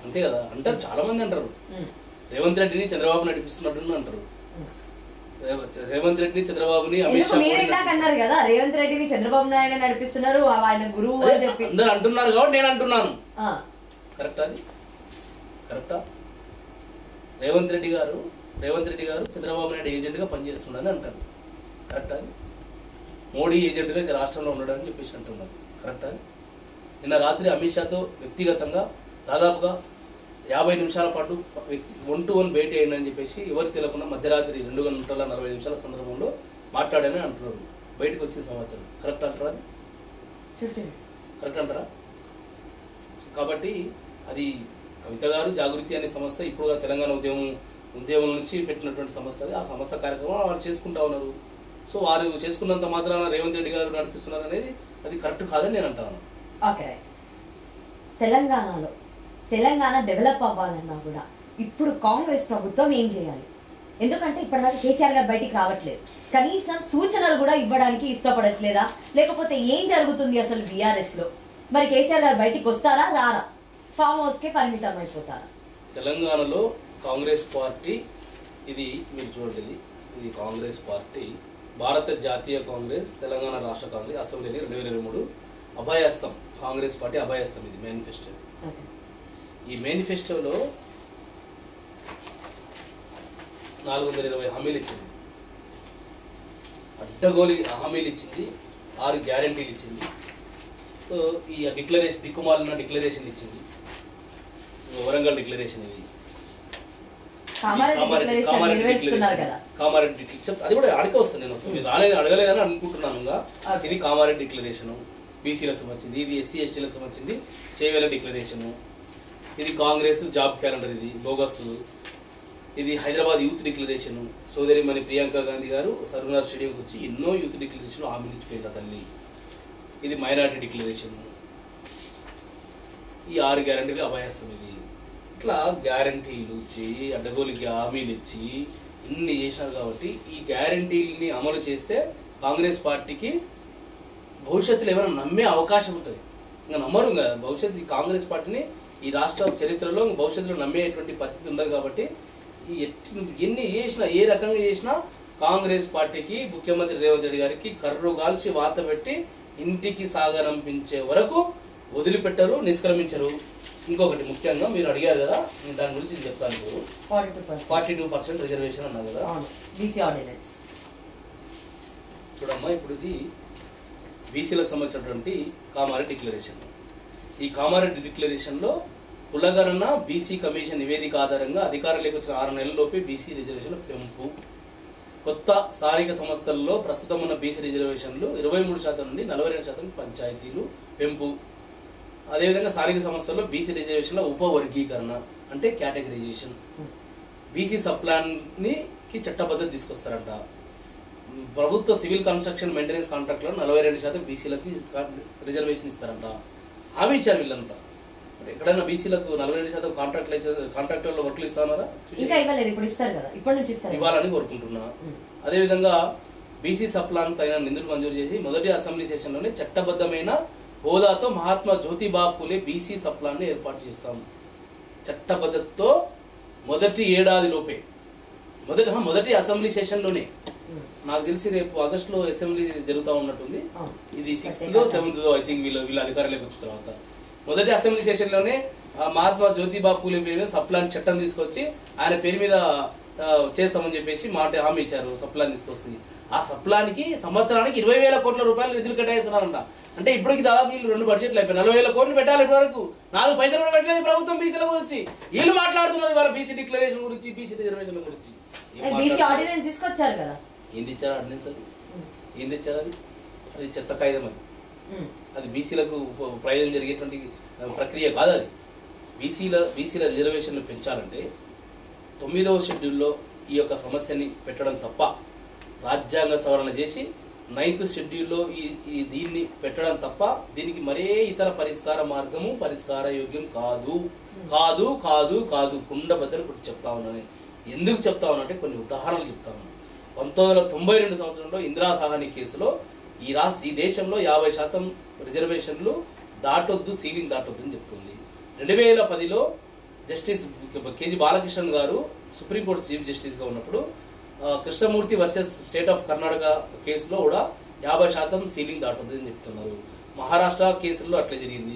అంతే కదా, అంటారు, చాలా మంది అంటారు. రేవంత్ రెడ్డిని చంద్రబాబు నడిపిస్తున్నట్టు అంటారు. రేవంత్ రెడ్డిని చంద్రబాబుని అమిత్ షా అన్నారు కదా, రేవంత్ రెడ్డిని చంద్రబాబు నాయుడు నడిపిస్తున్నారు, ఆయన గురువు అని చెప్పి అందరు అంటున్నారు కాబట్టి నేను అంటున్నాను. కరెక్టా? అది కరెక్టా? రేవంత్ రెడ్డి గారు చంద్రబాబు నాయుడు ఏజెంట్ గా పనిచేస్తున్నాడని అంటారు. కరెక్టా? మోడీ ఏజెంట్ గా రాష్ట్రంలో ఉన్నాడని చెప్పేసి అంటున్నారు. కరెక్టా? నిన్న రాత్రి అమిత్ షాతో వ్యక్తిగతంగా దాదాపుగా 50 నిమిషాల పాటు 1-to-1 భేటీ అయిందని చెప్పేసి ఎవరు తెలియకుండా మధ్యరాత్రి 2 గంటల 40 నిమిషాల సందర్భంలో మాట్లాడని అంటున్నారు. బయటకు వచ్చిన సమాచారం. కరెక్ట్ అంటారా? కరెక్ట్ అంటారా? కాబట్టి అది కవిత గారు జాగృతి అనే సంస్థ ఇప్పుడు తెలంగాణ ఉద్యమం నుంచి పెట్టినటువంటి సంస్థ. అది ఆ సంస్థ కార్యక్రమం వాళ్ళు చేసుకుంటా ఉన్నారు. సో వారు చేసుకున్నంత మాత్రాన రేవంత్ రెడ్డి గారు నడిపిస్తున్నారు అనేది అది కరెక్ట్ కాదని నేను అంటాను. ఓకే, తెలంగాణ డెవలప్ అవ్వాలన్నా కూడా ఇప్పుడు కాంగ్రెస్ ప్రభుత్వం ఏం చేయాలి? ఎందుకంటే ఇప్పటిదాకా కేసీఆర్ గారు బయటికి రావట్లేదు, కనీసం సూచనలు కూడా ఇవ్వడానికి ఇష్టపడట్లేదా? లేకపోతే ఏం జరుగుతుంది అసలు బీఆర్ఎస్ లో? మరి కేసీఆర్ గారు బయటికి వస్తారా, రారా? ఫామ్ హౌస్ కే పరిమితం అయిపోతారా? తెలంగాణలో కాంగ్రెస్ పార్టీ, ఇది మీరు చూడండి, ఇది కాంగ్రెస్ పార్టీ, భారత జాతీయ కాంగ్రెస్, తెలంగాణ రాష్ట్ర కాంగ్రెస్ అసెంబ్లీ 2023 అభయహస్తం. కాంగ్రెస్ పార్టీ అభయహస్తం, ఇది మేనిఫెస్టో. ఈ మేనిఫెస్టోలో 420 హామీలు ఇచ్చింది, అడ్డగోలి హామీలు ఇచ్చింది, 6 గ్యారంటీలు ఇచ్చింది. సో ఈ డిక్లరేషన్, దిక్కుమాలిన డిక్లరేషన్ ఇచ్చింది. వరంగల్ డిక్లరేషన్, ఇది కామారెడ్డి అది కూడా అడిగే వస్తాను నేను. వస్తాను, మీరు అడగలేదని అనుకుంటున్నాను. ఇది కామారెడ్డి డిక్లరేషన్ బీసీలకు సంబంధించింది, ఇది ఎస్సీ ఎస్టీలకు సంబంధించింది చేవేల డిక్లరేషన్, ఇది కాంగ్రెస్ జాబ్ క్యాలెండర్, ఇది బోగస్. ఇది హైదరాబాద్ యూత్ డిక్లరేషన్, సోదరి మణి ప్రియాంక గాంధీ గారు సర్వనార్ స్టేడియంకి వచ్చి ఎన్నో యూత్ డిక్లరేషన్ హామీలు ఇచ్చిపోయింది తల్లి. ఇది మైనారిటీ డిక్లరేషన్, ఈ 6 గ్యారంటీలు అభయహస్తం. ఇది ఇట్లా గ్యారంటీలు ఇచ్చి అడ్డగోలి హామీలు ఇచ్చి ఇన్ని చేశారు. కాబట్టి ఈ గ్యారంటీలని అమలు చేస్తే కాంగ్రెస్ పార్టీకి భవిష్యత్తులో ఎవరైనా నమ్మే అవకాశం ఉంటుంది. ఇంకా నమ్మరు. ఇంకా భవిష్యత్తు కాంగ్రెస్ పార్టీని ఈ రాష్ట్ర చరిత్రలో భవిష్యత్తులో నమ్మేటువంటి పరిస్థితి ఉండదు. కాబట్టి ఎన్ని చేసినా, ఏ రకంగా చేసినా కాంగ్రెస్ పార్టీకి ముఖ్యమంత్రి రేవంత్ రెడ్డి గారికి కర్రు గాల్చి వాత పెట్టి ఇంటికి సాగనంపించే వరకు వదిలిపెట్టరు, నిష్క్రమించరు. ఇంకొకటి ముఖ్యంగా మీరు అడిగారు కదా, నేను దాని గురించి చెప్తాను. 42% రిజర్వేషన్ అన్నారు కదా, చూడమ్మా. ఇప్పుడు ఇది బీసీలకు సంబంధించినటువంటి కామారెడ్డి డిక్లరేషన్. ఈ కామారెడ్డి డిక్లరేషన్లో కులగణన బీసీ కమిషన్ నివేదిక ఆధారంగా అధికారంలోకి వచ్చిన 6 నెలల్లోపే బీసీ రిజర్వేషన్ల పెంపు, కొత్త స్థానిక సంస్థల్లో ప్రస్తుతం ఉన్న బీసీ రిజర్వేషన్లు 23% నుండి 42% పంచాయతీలు పెంపు, అదేవిధంగా స్థానిక సంస్థల్లో బీసీ రిజర్వేషన్ల ఉపవర్గీకరణ అంటే కేటగిరైజేషన్, బీసీ సప్లాన్కి చట్టబద్ధత తీసుకొస్తారంట. ప్రభుత్వ సివిల్ కన్స్ట్రక్షన్ మెయింటెనెన్స్ కాంట్రాక్ట్లో 42% బీసీలకి రిజర్వేషన్ ఇస్తారంట. హామీ ఇచ్చారు వీళ్ళంతా. ఎక్కడైనా బీసీలకు 42% కాంట్రాక్టర్లో వర్క్లు ఇస్తారా? ఇవ్వాలని కోరుకుంటున్నా. అదేవిధంగా బీసీ సప్లాన్ తగిన నిధులు మంజూరు చేసి మొదటి అసెంబ్లీ సెషన్లోనే చట్టబద్ధమైన హోదాతో మహాత్మా జ్యోతిబా పూలే బీసీ సప్లాన్ని ఏర్పాటు చేస్తాం. చట్టబద్ధతతో మొదటి ఏడాదిలోపే, మొదటి అసెంబ్లీ సెషన్లోనే. నాకు తెలిసి రేపు ఆగస్టులో అసెంబ్లీ జరుగుతూ ఉన్నట్టుంది. ఇది 6th, 7th ఐ థింక్ వీళ్ళ అధికారంలోకి వచ్చిన తర్వాత మొదటి అసెంబ్లీ సెషన్లోనే మహాత్మా జ్యోతిబా పూలే పేరు మీద సప్లాన్ చట్టం తీసుకొచ్చి ఆయన పేరు మీద చేస్తామని చెప్పేసి హామీ ఇచ్చారు. సప్లాన్ తీసుకొచ్చి ఆ సప్లాన్కి సంవత్సరానికి 20,000 కోట్ల రూపాయలు నిధులు కేటాయిస్తున్నారంట. అంటే ఇప్పటికి దాదాపు వీళ్ళు 2 బడ్జెట్లు అయిపోయి 40,000 కోట్లు పెట్టాలి. ఇప్పటి వరకు 4 పైసలు కూడా పెట్టలేదు ప్రభుత్వం బీసీల గురించి. వీళ్ళు మాట్లాడుతున్నారు ఇవాళ బీసీ డిక్లరేషన్ గురించి, బీసీ రిజర్వేషన్ గురించి. ఏం తెచ్చారు ఆర్డినెన్స్? అది ఏం తెచ్చారు? అది చెత్త కాగితం. అది బీసీలకు ప్రయోజనం జరిగేటువంటి ప్రక్రియ కాదు. అది బీసీల రిజర్వేషన్లు పెంచాలంటే 9వ షెడ్యూల్లో ఈ యొక్క సమస్యని పెట్టడం తప్ప రాజ్యాంగ సవరణ చేసి 9th షెడ్యూల్లో దీన్ని పెట్టడం తప్ప దీనికి మరే ఇతర పరిష్కార యోగ్యం కాదు కాదు కాదు కాదు కుండ బద్దలు కొట్టి చెప్తా ఉన్నాను. ఎందుకు చెప్తా ఉన్నానంటే కొన్ని ఉదాహరణలు చెప్తా ఉన్నాను. 1992 సంవత్సరంలో ఇందిరా సహాని కేసులో ఈ దేశంలో 50% రిజర్వేషన్లు దాటొద్దు, సీలింగ్ దాటొద్దు అని చెప్తుంది. 2010లో జస్టిస్ కేజీ బాలకృష్ణన్ గారు సుప్రీంకోర్టు చీఫ్ జస్టిస్గా ఉన్నప్పుడు Krishnamurthy versus state of Karnataka కేసులో కూడా 50% సీలింగ్ దాటొద్దు అని చెప్తున్నారు. మహారాష్ట్ర కేసుల్లో అట్లే జరిగింది,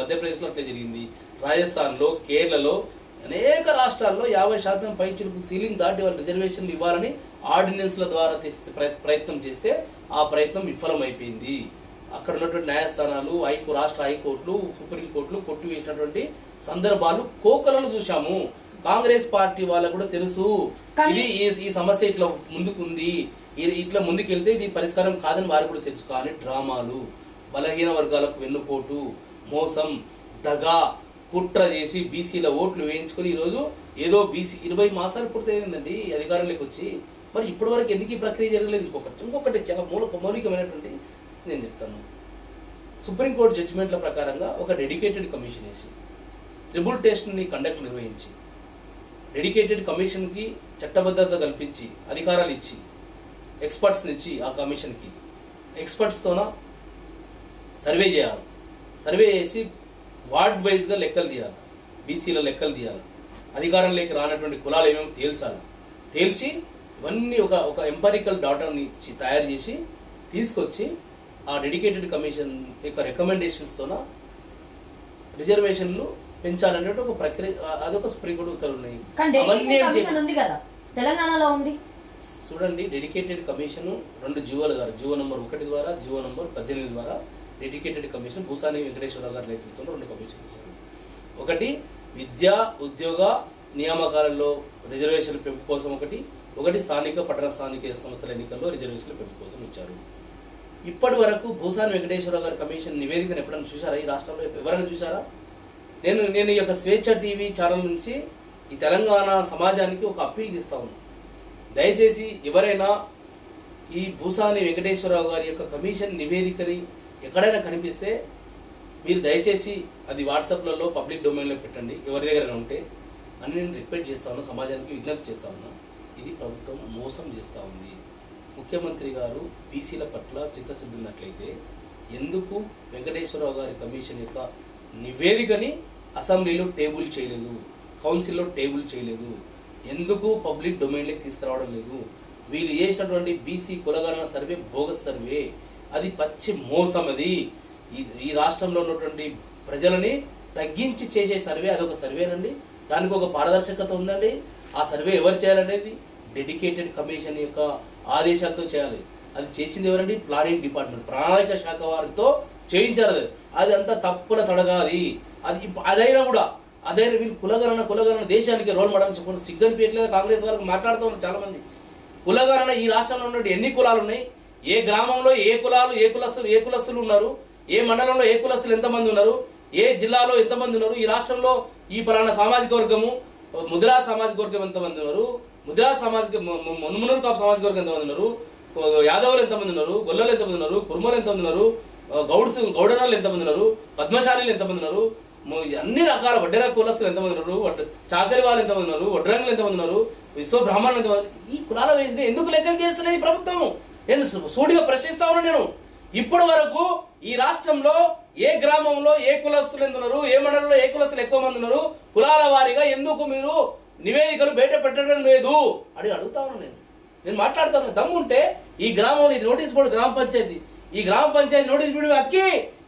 మధ్యప్రదేశ్లో అట్లే జరిగింది, రాజస్థాన్లో, కేరళలో అనేక రాష్ట్రాల్లో 50% పైచులకు సీలింగ్ దాటి వాళ్ళు రిజర్వేషన్లు ఇవ్వాలని ఆర్డినెన్స్ల ద్వారా ప్రయత్నం చేస్తే ఆ ప్రయత్నం విఫలమైపోయింది. అక్కడ ఉన్నటువంటి న్యాయస్థానాలు, రాష్ట్ర హైకోర్టులు, సుప్రీంకోర్టులు కొట్టివేసినటువంటి సందర్భాలు కోకలను చూశాము. కాంగ్రెస్ పార్టీ వాళ్ళకు కూడా తెలుసు ఇది ఈ సమస్య ఇట్లా ముందుకుంది, ఇట్లా ముందుకెళ్తే ఇది పరిష్కారం కాదని వారికి కూడా తెలుసు. కానీ డ్రామాలు, బలహీన వర్గాలకు వెన్నుపోటు, మోసం, దగా, కుట్ర చేసి బీసీల ఓట్లు వేయించుకుని ఈరోజు ఏదో బీసీ 20 మాసాలు పూర్తయిందండి అధికారంలోకి వచ్చి. మరి ఇప్పటి వరకు ఎందుకు ఈ ప్రక్రియ జరగలేదు? ఇంకొకటి చాలా మౌలికమైనటువంటి నేను చెప్తాను. సుప్రీంకోర్టు జడ్జిమెంట్ల ప్రకారంగా ఒక డెడికేటెడ్ కమిషన్ వేసి ట్రిబుల్ టెస్ట్ని నిర్వహించి డెడికేటెడ్ కమిషన్కి చట్టబద్ధత కల్పించి అధికారాలు ఇచ్చి ఎక్స్పర్ట్స్ని ఇచ్చి ఆ కమిషన్కి ఎక్స్పర్ట్స్తోన సర్వే చేయాలి. సర్వే చేసి వార్డ్ వైజ్గా లెక్కలు తీయాలి, బీసీల లెక్కలు తీయాలి, అధికారంలోకి రానటువంటి కులాలు ఏమేమి తేల్చి ఇవన్నీ ఒక ఎంపరికల్ డాటాని తయారు చేసి తీసుకొచ్చి ఆ డెడికేటెడ్ కమిషన్ యొక్క రికమెండేషన్స్తోన రిజర్వేషన్లు పెంచాలనే ఒక ప్రక్రియ, అదొక సుప్రీంకోర్టు ఉత్తర్వులు ఉన్నాయి. తెలంగాణలో ఉంది చూడండి. డెడికేటెడ్ కమిషన్ 2 జీవోలు ద్వారా, జీవో నంబర్ 1 ద్వారా, జీవో నంబర్ 18 ద్వారా డెడికేటెడ్ కమిషన్ భూసాని వెంకటేశ్వరరావు గారి నేతృత్వంలో 2 కమిషన్లు ఇచ్చారు. ఒకటి విద్యా ఉద్యోగ నియామకాలలో రిజర్వేషన్ల పెంపు కోసం, ఒకటి స్థానిక పట్టణ స్థానిక సంస్థల ఎన్నికల్లో రిజర్వేషన్ల పెంపు కోసం ఇచ్చారు. ఇప్పటి వరకు భూసాని వెంకటేశ్వరరావు గారి కమిషన్ నివేదికను ఎప్పుడైనా చూసారా? ఈ రాష్ట్రంలో ఎవరైనా చూసారా? నేను ఈ యొక్క స్వేచ్ఛ టీవీ ఛానల్ నుంచి ఈ తెలంగాణ సమాజానికి ఒక అప్పీల్ చేస్తా ఉన్నాను. దయచేసి ఎవరైనా ఈ భూసాని వెంకటేశ్వరరావు గారి యొక్క కమిషన్ నివేదికని ఎక్కడైనా కనిపిస్తే మీరు దయచేసి అది వాట్సాప్లలో పబ్లిక్ డొమైన్లో పెట్టండి, ఎవరి దగ్గర ఉంటే అని నేను రిక్వెస్ట్ చేస్తా ఉన్నా, సమాజానికి విజ్ఞప్తి చేస్తా ఉన్నా. ఇది ప్రభుత్వం మోసం చేస్తూ ఉంది. ముఖ్యమంత్రి గారు బీసీల పట్ల చిత్తశుద్ధి ఉన్నట్లయితే ఎందుకు వెంకటేశ్వరరావు గారి కమిషన్ యొక్క నివేదికని అసెంబ్లీలో టేబుల్ చేయలేదు, కౌన్సిల్లో టేబుల్ చేయలేదు? ఎందుకు పబ్లిక్ డొమైన్లోకి తీసుకురావడం లేదు? వీళ్ళు చేసినటువంటి బీసీ కులగణన సర్వే బోగస్ సర్వే, అది పచ్చి మోసం. అది ఈ రాష్ట్రంలో ఉన్నటువంటి ప్రజలని తగ్గించి చేసే సర్వే, అదొక సర్వేనండి. దానికి ఒక పారదర్శకత ఉందండి. ఆ సర్వే ఎవరు చేయాలనేది డెడికేటెడ్ కమిషన్ యొక్క ఆదేశాలతో చేయాలి. అది చేసింది ఎవరండి? ప్లానింగ్ డిపార్ట్మెంట్, ప్రణాళిక శాఖ వారితో చేయించాలి. అది అంతా తప్పుల తడగాది. అదైనా కూడా వీళ్ళు కులగణన దేశానికి రోల్ మోడల్ చెప్పుకుని సిగ్గనిపించలేదు. కాంగ్రెస్ వాళ్ళకి మాట్లాడుతూ ఉన్నారు చాలా మంది. కులగణన ఈ రాష్ట్రంలో ఉన్నటువంటి ఎన్ని కులాలు ఉన్నాయి, ఏ గ్రామంలో ఏ కులాలు, ఏ కులస్తులు ఉన్నారు, ఏ మండలంలో ఏ కులస్తులు ఎంతమంది ఉన్నారు, ఏ జిల్లాలో ఎంతమంది ఉన్నారు, ఈ రాష్ట్రంలో ఈ పలానా సామాజిక వర్గము ముద్రా సామాజిక వర్గం ఎంతమంది ఉన్నారు, మునుమునూరు కాపు సామాజిక వర్గం ఎంతమంది ఉన్నారు, యాదవులు ఎంతమంది ఉన్నారు, గొల్లలు ఎంతమంది ఉన్నారు, కుర్మలు ఎంతమంది ఉన్నారు, గౌడనాలు ఎంతమంది ఉన్నారు, పద్మశాలీలు ఎంతమంది ఉన్నారు, అన్ని రకాల వడ్డెర కులస్తులు ఎంతమంది ఉన్నారు, చాకరి వాళ్ళు ఎంతమంది ఉన్నారు, వడ్రంగులు ఎంతమంది ఉన్నారు, విశ్వ బ్రాహ్మణులు ఎంతమంది, ఈ కులాల వేసి ఎందుకు లెక్కలు చేస్తలేదు ప్రభుత్వం? నేను సూటిగా ప్రశ్నిస్తా ఉన్నా. నేను ఇప్పటి వరకు ఈ రాష్ట్రంలో ఏ గ్రామంలో ఏ కులస్తులు ఎంత ఉన్నారు, ఏ మండలంలో ఏ కులస్తులు ఎక్కువ మంది ఉన్నారు, కులాల వారీగా ఎందుకు మీరు నివేదికలు బయట పెట్టడం లేదు అని అడుగుతా ఉన్నా. నేను మాట్లాడుతాను. దమ్ముంటే ఈ గ్రామంలో ఇది నోటీస్ బోర్డు గ్రామ పంచాయతీ, ఈ గ్రామ పంచాయతీ నోటీస్ బోర్డు అతికి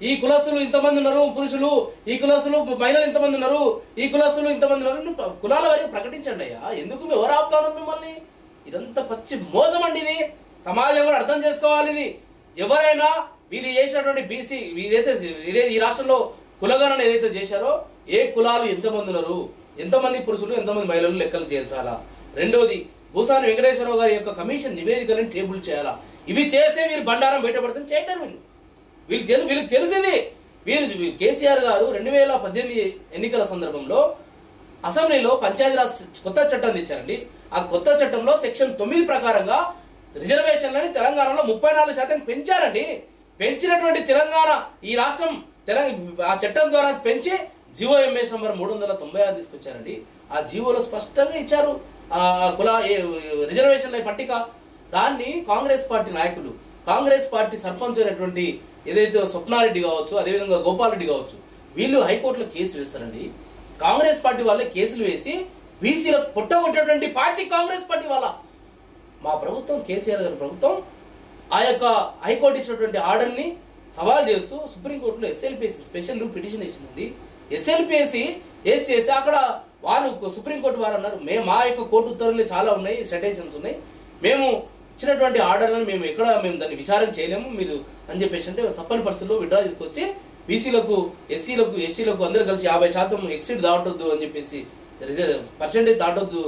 ఈ కులస్తులు ఇంతమంది ఉన్నారు పురుషులు, ఈ కులస్తులు మహిళలు ఇంతమంది ఉన్నారు, ఈ కులస్తులు ఇంతమంది ఉన్నారు, కులాల వారిగా ప్రకటించండి అయ్యా. ఎందుకు ఎవరు ఆపుతా ఉన్నారు మిమ్మల్ని? ఇదంతా పచ్చి మోసం అండి. ఇది సమాజం కూడా అర్థం చేసుకోవాలి. ఇది ఎవరైనా వీళ్ళు చేసినటువంటి బీసీ ఇదే ఈ రాష్ట్రంలో కులగణన ఏదైతే చేశారో ఏ కులాలు ఎంతమంది ఉన్నారు, ఎంతమంది పురుషులు ఎంతమంది మహిళలు లెక్కలు చేర్చాలా. రెండోది భూసాని వెంకటేశ్వరరావు గారి యొక్క కమిషన్ నివేదికలను టేబుల్ చేయాలా. ఇవి చేసే వీరు బండారం బయటపడుతుంది చేయడం వీళ్ళకి తెలిసింది. కేసీఆర్ గారు 2018 ఎన్నికల సందర్భంలో అసెంబ్లీలో పంచాయతీరాజ్ కొత్త చట్టం తెచ్చారండి. ఆ కొత్త చట్టంలో సెక్షన్ 9 ప్రకారంగా రిజర్వేషన్లని తెలంగాణలో 34% పెంచారండి. పెంచినటువంటి తెలంగాణ ఈ రాష్ట్రం ఆ చట్టం ద్వారా పెంచి జీవో ఎంఎస్ నంబర్ 396 తీసుకొచ్చారండి. ఆ జీవోలో స్పష్టంగా ఇచ్చారు ఆ కుల రిజర్వేషన్ల పట్టిక. దాన్ని కాంగ్రెస్ పార్టీ నాయకులు, కాంగ్రెస్ పార్టీ సర్పంచ్ అయినటువంటి ఏదైతే స్వప్నారెడ్డి కావచ్చు, అదేవిధంగా గోపాల్ రెడ్డి కావచ్చు, వీళ్ళు హైకోర్టులో కేసు వేస్తారండి. కాంగ్రెస్ పార్టీ వాళ్ళే కేసులు వేసి బీసీలకు పుట్టగొట్టేటువంటి పార్టీ కాంగ్రెస్ పార్టీ వాళ్ళ. మా ప్రభుత్వం, కేసీఆర్ గారి ప్రభుత్వం ఆ యొక్క హైకోర్టు ఇచ్చినటువంటి ఆర్డర్ని సవాల్ చేస్తూ సుప్రీంకోర్టులో ఎస్ఎల్పిఎస్ స్పెషల్ పిటిషన్ ఇచ్చింది. ఎస్ఎల్పిఎస్ చేస్తే అక్కడ వారు సుప్రీంకోర్టు వారు అన్నారు, మా యొక్క కోర్టు ఉత్తర్వులు చాలా ఉన్నాయి, సైటేషన్స్ ఉన్నాయి, మేము ఇచ్చినటువంటి ఆర్డర్లను మేము దాన్ని విచారణ చేయలేము మీరు అని చెప్పేసి అంటే తప్పని పరిస్థితుల్లో విడ్రా తీసుకొచ్చి బీసీలకు, ఎస్సీలకు, ఎస్టీలకు అందరూ కలిసి 50% ఎక్సిడ్ దాటొద్దు అని చెప్పేసి, పర్సెంటేజ్ దాటొద్దు,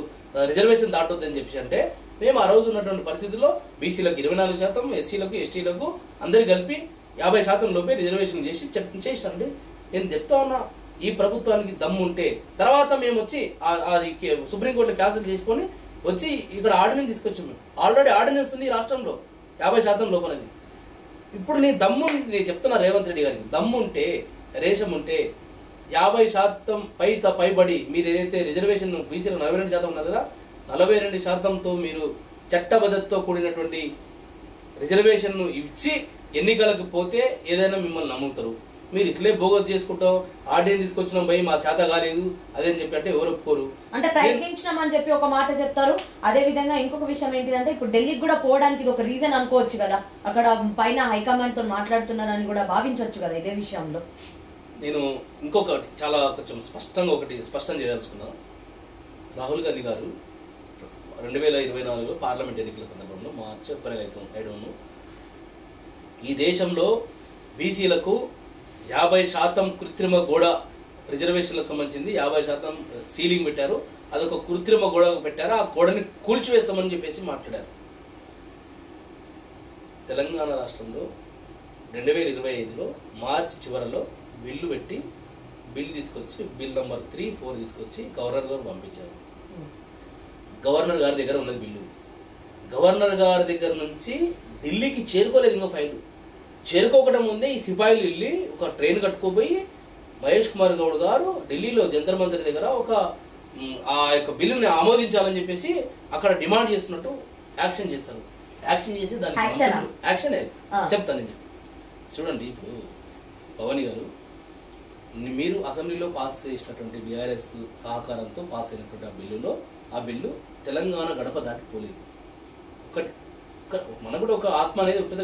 రిజర్వేషన్ దాటొద్దు అని చెప్పేసి అంటే మేము ఆ రోజు ఉన్నటువంటి పరిస్థితుల్లో బీసీలకు 24%, ఎస్సీలకు, ఎస్టీలకు అందరు కలిపి 50% లోపే రిజర్వేషన్ చేసినండి. నేను చెప్తా ఉన్నా, ఈ ప్రభుత్వానికి దమ్ము ఉంటే తర్వాత మేము వచ్చి అది సుప్రీంకోర్టులో క్యాన్సిల్ చేసుకొని వచ్చి ఇక్కడ ఆర్డినెన్స్ తీసుకొచ్చాం. మేము ఆల్రెడీ ఆర్డినెన్స్ ఉంది ఈ రాష్ట్రంలో 50% లోపలది. ఇప్పుడు నీ దమ్ము, నేను చెప్తున్నా రేవంత్ రెడ్డి గారికి, దమ్ము ఉంటే, రేషం ఉంటే 50% పైబడి మీరు ఏదైతే రిజర్వేషన్ బీసీలో 42% ఉన్నారు కదా, 42%తో మీరు చట్టబద్ధతతో కూడినటువంటి రిజర్వేషన్ ఇచ్చి ఎన్నికలకు పోతే ఏదైనా మిమ్మల్ని నమ్ముతారు. మీరు ఇట్లే బోగస్ చేసుకుంటాం, ఆర్డినెన్స్ తీసుకొచ్చినాం భయ మా చేత కాలేదు అదేని చెప్పి అంటే ఎవరు ఒప్పుకోరు. అంటే ప్రయత్నించినాం అని చెప్పి ఒక మాట చెప్తారు. అదే విధంగా ఇంకొక విషయం ఏంటిదంటే, ఇప్పుడు ఢిల్లీకి కూడా పోవడానికి ఇది ఒక రీజన్ అనుకోవచ్చు కదా, అక్కడ పైన హైకమాండ్ తో మాట్లాడుతున్నారని కూడా భావించవచ్చు కదా ఇదే విషయంలో. నేను ఇంకొకటి చాలా కొంచెం స్పష్టం చేయదలుచుకున్నాను. రాహుల్ గాంధీ గారు 2024 పార్లమెంట్ ఎన్నికల సందర్భంలో మార్చి, ఏప్రిల్ అయితే ఈ దేశంలో బీసీలకు 50% కృత్రిమ గోడ రిజర్వేషన్లకు సంబంధించింది 50% సీలింగ్ పెట్టారు. అదొక కృత్రిమ గోడ పెట్టారు. ఆ గోడని కూల్చివేస్తామని చెప్పేసి మాట్లాడారు. తెలంగాణ రాష్ట్రంలో 2025లో మార్చి చివరలో బిల్లు పెట్టి బిల్ తీసుకొచ్చి బిల్ నంబర్ 3-4 తీసుకొచ్చి గవర్నర్ గారు పంపించారు. గవర్నర్ గారి దగ్గర ఉన్నది బిల్లు. గవర్నర్ గారి దగ్గర నుంచి ఢిల్లీకి చేరుకోలేదు. ఇంకా ఫైల్ చేరుకోకడం ముందే ఈ సిపాయిలు వెళ్ళి ఒక ట్రైన్ కట్టుకోపోయి మహేష్ కుమార్ గౌడ్ గారు ఢిల్లీలో జంతర్ మంతర్ దగ్గర ఆ యొక్క బిల్లుని ఆమోదించాలని చెప్పేసి అక్కడ డిమాండ్ చేస్తున్నట్టు యాక్షన్ చేస్తారు. యాక్షన్ చేసి దానికి యాక్షన్ చెప్తాను నేను. చూడండి, ఇప్పుడు భవానీ గారు, మీరు అసెంబ్లీలో పాస్ చేసినటువంటి బీఆర్ఎస్ సహకారంతో పాస్ అయినటువంటి ఆ బిల్లు తెలంగాణ గడప దాటిపోలేదు. మనకు కూడా ఒక ఆత్మ అనేది ఉంటుంది,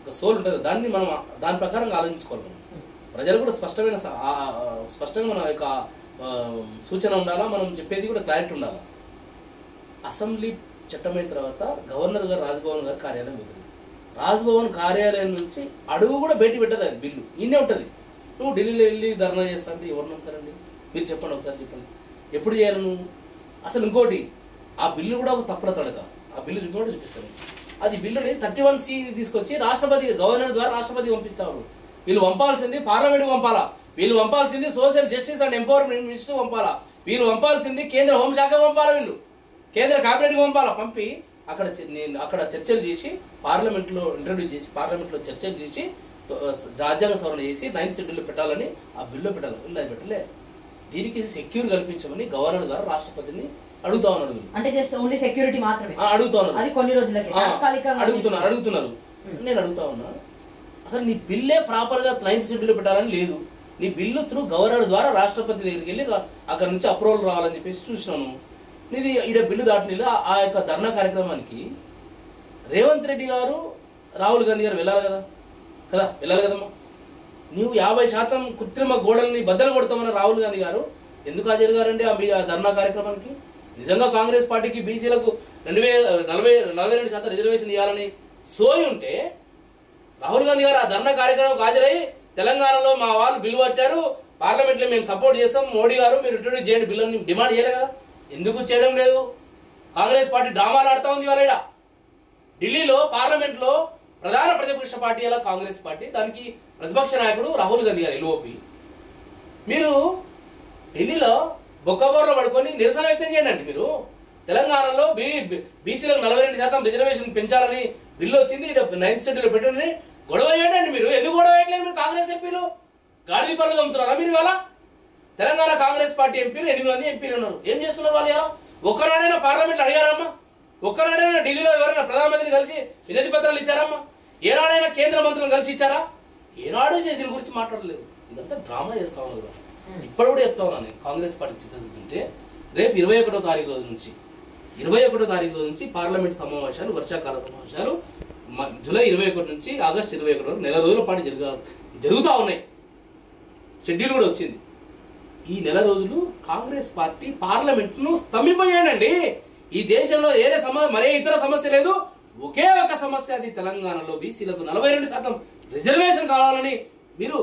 ఒక సోల్ ఉంటుంది. దాన్ని మనం దాని ప్రకారంగా ఆలోచించుకోవాలి. మనం ప్రజలు కూడా స్పష్టంగా మన యొక్క సూచన ఉండాలా, మనం చెప్పేది కూడా క్లారిటీ ఉండాలా. అసెంబ్లీ చట్టమైన తర్వాత గవర్నర్ గారు రాజ్భవన్ గారు కార్యాలయం ఉంటుంది. రాజ్భవన్ కార్యాలయం నుంచి అడుగు కూడా బయట పెట్టదు. అది బిల్లు ఈయనే ఉంటుంది. నువ్వు ఢిల్లీలో వెళ్ళి ధర్నా చేస్తా అంటే ఎవరు నమ్ముతారండి? మీరు చెప్పండి, ఒకసారి చెప్పండి. ఎప్పుడు చేయాలి నువ్వు? అసలు ఇంకోటి, ఆ బిల్లు కూడా ఒక తప్పుడు తడక. ఆ బిల్లు చూపిస్తాను. అది బిల్లుని 31C తీసుకొచ్చి రాష్ట్రపతి, గవర్నర్ ద్వారా రాష్ట్రపతి పంపిస్తారు. వీళ్ళు పంపాల్సింది పార్లమెంట్కి పంపాలా, వీళ్ళు పంపాల్సింది social justice and empowerment minister పంపాలా, వీళ్ళు పంపాల్సింది కేంద్ర హోంశాఖ పంపాలా, వీళ్ళు కేంద్ర కేబినెట్కి పంపాలా. పంపి అక్కడ చర్చలు చేసి పార్లమెంట్లో ఇంట్రడ్యూస్ చేసి పార్లమెంట్లో చర్చలు చేసి రాజ్యాంగ సవరణ చేసి 9th షెడ్యూల్లో పెట్టాలని ఆ బిల్లు పెట్టాలి. వీళ్ళు అది పెట్టలే. దీనికి సెక్యూర్ కల్పించమని గవర్నర్ గారు రాష్ట్రపతిని అడుగుతా ఉన్నారు. అంటే జస్ట్ ఓన్లీ సెక్యూరిటీ మాత్రమే అడుగుతా ఉన్నారు. అది కొన్ని రోజులకి అడుగుతున్నారు. నేను అడుగుతా ఉన్నా, అసలు నీ బిల్లే ప్రాపర్ గా 9th షెడ్యూల్ పెట్టాలని లేదు. నీ బిల్లు త్రూ గవర్నర్ ద్వారా రాష్ట్రపతి దగ్గరికి వెళ్ళి అక్కడ నుంచి అప్రూవల్ రావాలని చెప్పేసి చూసినాను. నీది ఈడ బిల్లు దాటిన ఆ యొక్క ధర్నా కార్యక్రమానికి రేవంత్ రెడ్డి గారు, రాహుల్ గాంధీ గారు వెళ్ళాలి కదమ్మా. నువ్వు 50% కృత్రిమ గోడల్ని బద్దలు కొడతామని రాహుల్ గాంధీ గారు ఎందుకు హాజరు గారండి ఆ ధర్నా కార్యక్రమానికి? నిజంగా కాంగ్రెస్ పార్టీకి బీసీలకు 42% రిజర్వేషన్ ఇవ్వాలని సోయి ఉంటే రాహుల్ గాంధీ గారు ఆ ధర్నా కార్యక్రమానికి హాజరై తెలంగాణలో మా వాళ్ళు బిల్లు పట్టారు, పార్లమెంట్లో మేము సపోర్ట్ చేస్తాం, మోడీ గారు మీరు ఇంట్రొడ్యూస్ చేయండి బిల్లుని డిమాండ్ చేయలే కదా? ఎందుకు చేయడం లేదు? కాంగ్రెస్ పార్టీ డ్రామాలు ఆడుతూ ఉంది వాళ్ళ. ఢిల్లీలో పార్లమెంట్లో ప్రధాన ప్రతిపక్ష పార్టీ అలా కాంగ్రెస్ పార్టీ, దానికి ప్రతిపక్ష నాయకుడు రాహుల్ గాంధీ గారు ఎల్ఓపి. మీరు ఢిల్లీలో బొక్కబోర్లో పడుకొని నిరసన వ్యక్తం చేయండి. మీరు తెలంగాణలో బీసీలకు 42% రిజర్వేషన్ పెంచాలని బిల్లు వచ్చింది, 9th షెడ్యూల్ పెట్టండి. గొడవ ఏంటండి మీరు? ఎందుకు గొడవ వేయట్లేదు మీరు? కాంగ్రెస్ ఎంపీలు గాడిది పనులు దమ్ముతున్నారా మీరు? ఇవాళ తెలంగాణ కాంగ్రెస్ పార్టీ ఎంపీలు 8 మంది ఎంపీలు ఉన్నారు. ఏం చేస్తున్నారు వాళ్ళు? ఇలా ఒక్కనాడైనా పార్లమెంట్లో అడిగారమ్మా? ఒక్కనాడైనా ఢిల్లీలో ఎవరైనా ప్రధానమంత్రిని కలిసి వినతి పత్రాలు ఇచ్చారమ్మా? ఏనాడైనా కేంద్ర మంత్రులను కలిసి ఇచ్చారా? ఏనాడు దీని గురించి మాట్లాడలేదు. ఇదంతా డ్రామా చేస్తా ఉన్నారు కదా. ఇప్పుడు కూడా చెప్తా ఉన్నాను నేను, కాంగ్రెస్ పార్టీ చిత్తశుద్ధి రేపు 21వ తారీఖు రోజు నుంచి పార్లమెంట్ సమావేశాలు, వర్షాకాల సమావేశాలు జూలై 21 నుంచి ఆగస్టు 21 వరకు నెల రోజుల పాటు జరుగుతూ ఉన్నాయి. షెడ్యూల్ కూడా వచ్చింది. ఈ నెల రోజులు కాంగ్రెస్ పార్టీ పార్లమెంట్ను స్తంభింపజేయండి. ఈ దేశంలో మరే ఇతర సమస్య లేదు, ఒకే ఒక సమస్య, అది తెలంగాణలో బీసీలకు 42% రిజర్వేషన్ కావాలని మీరు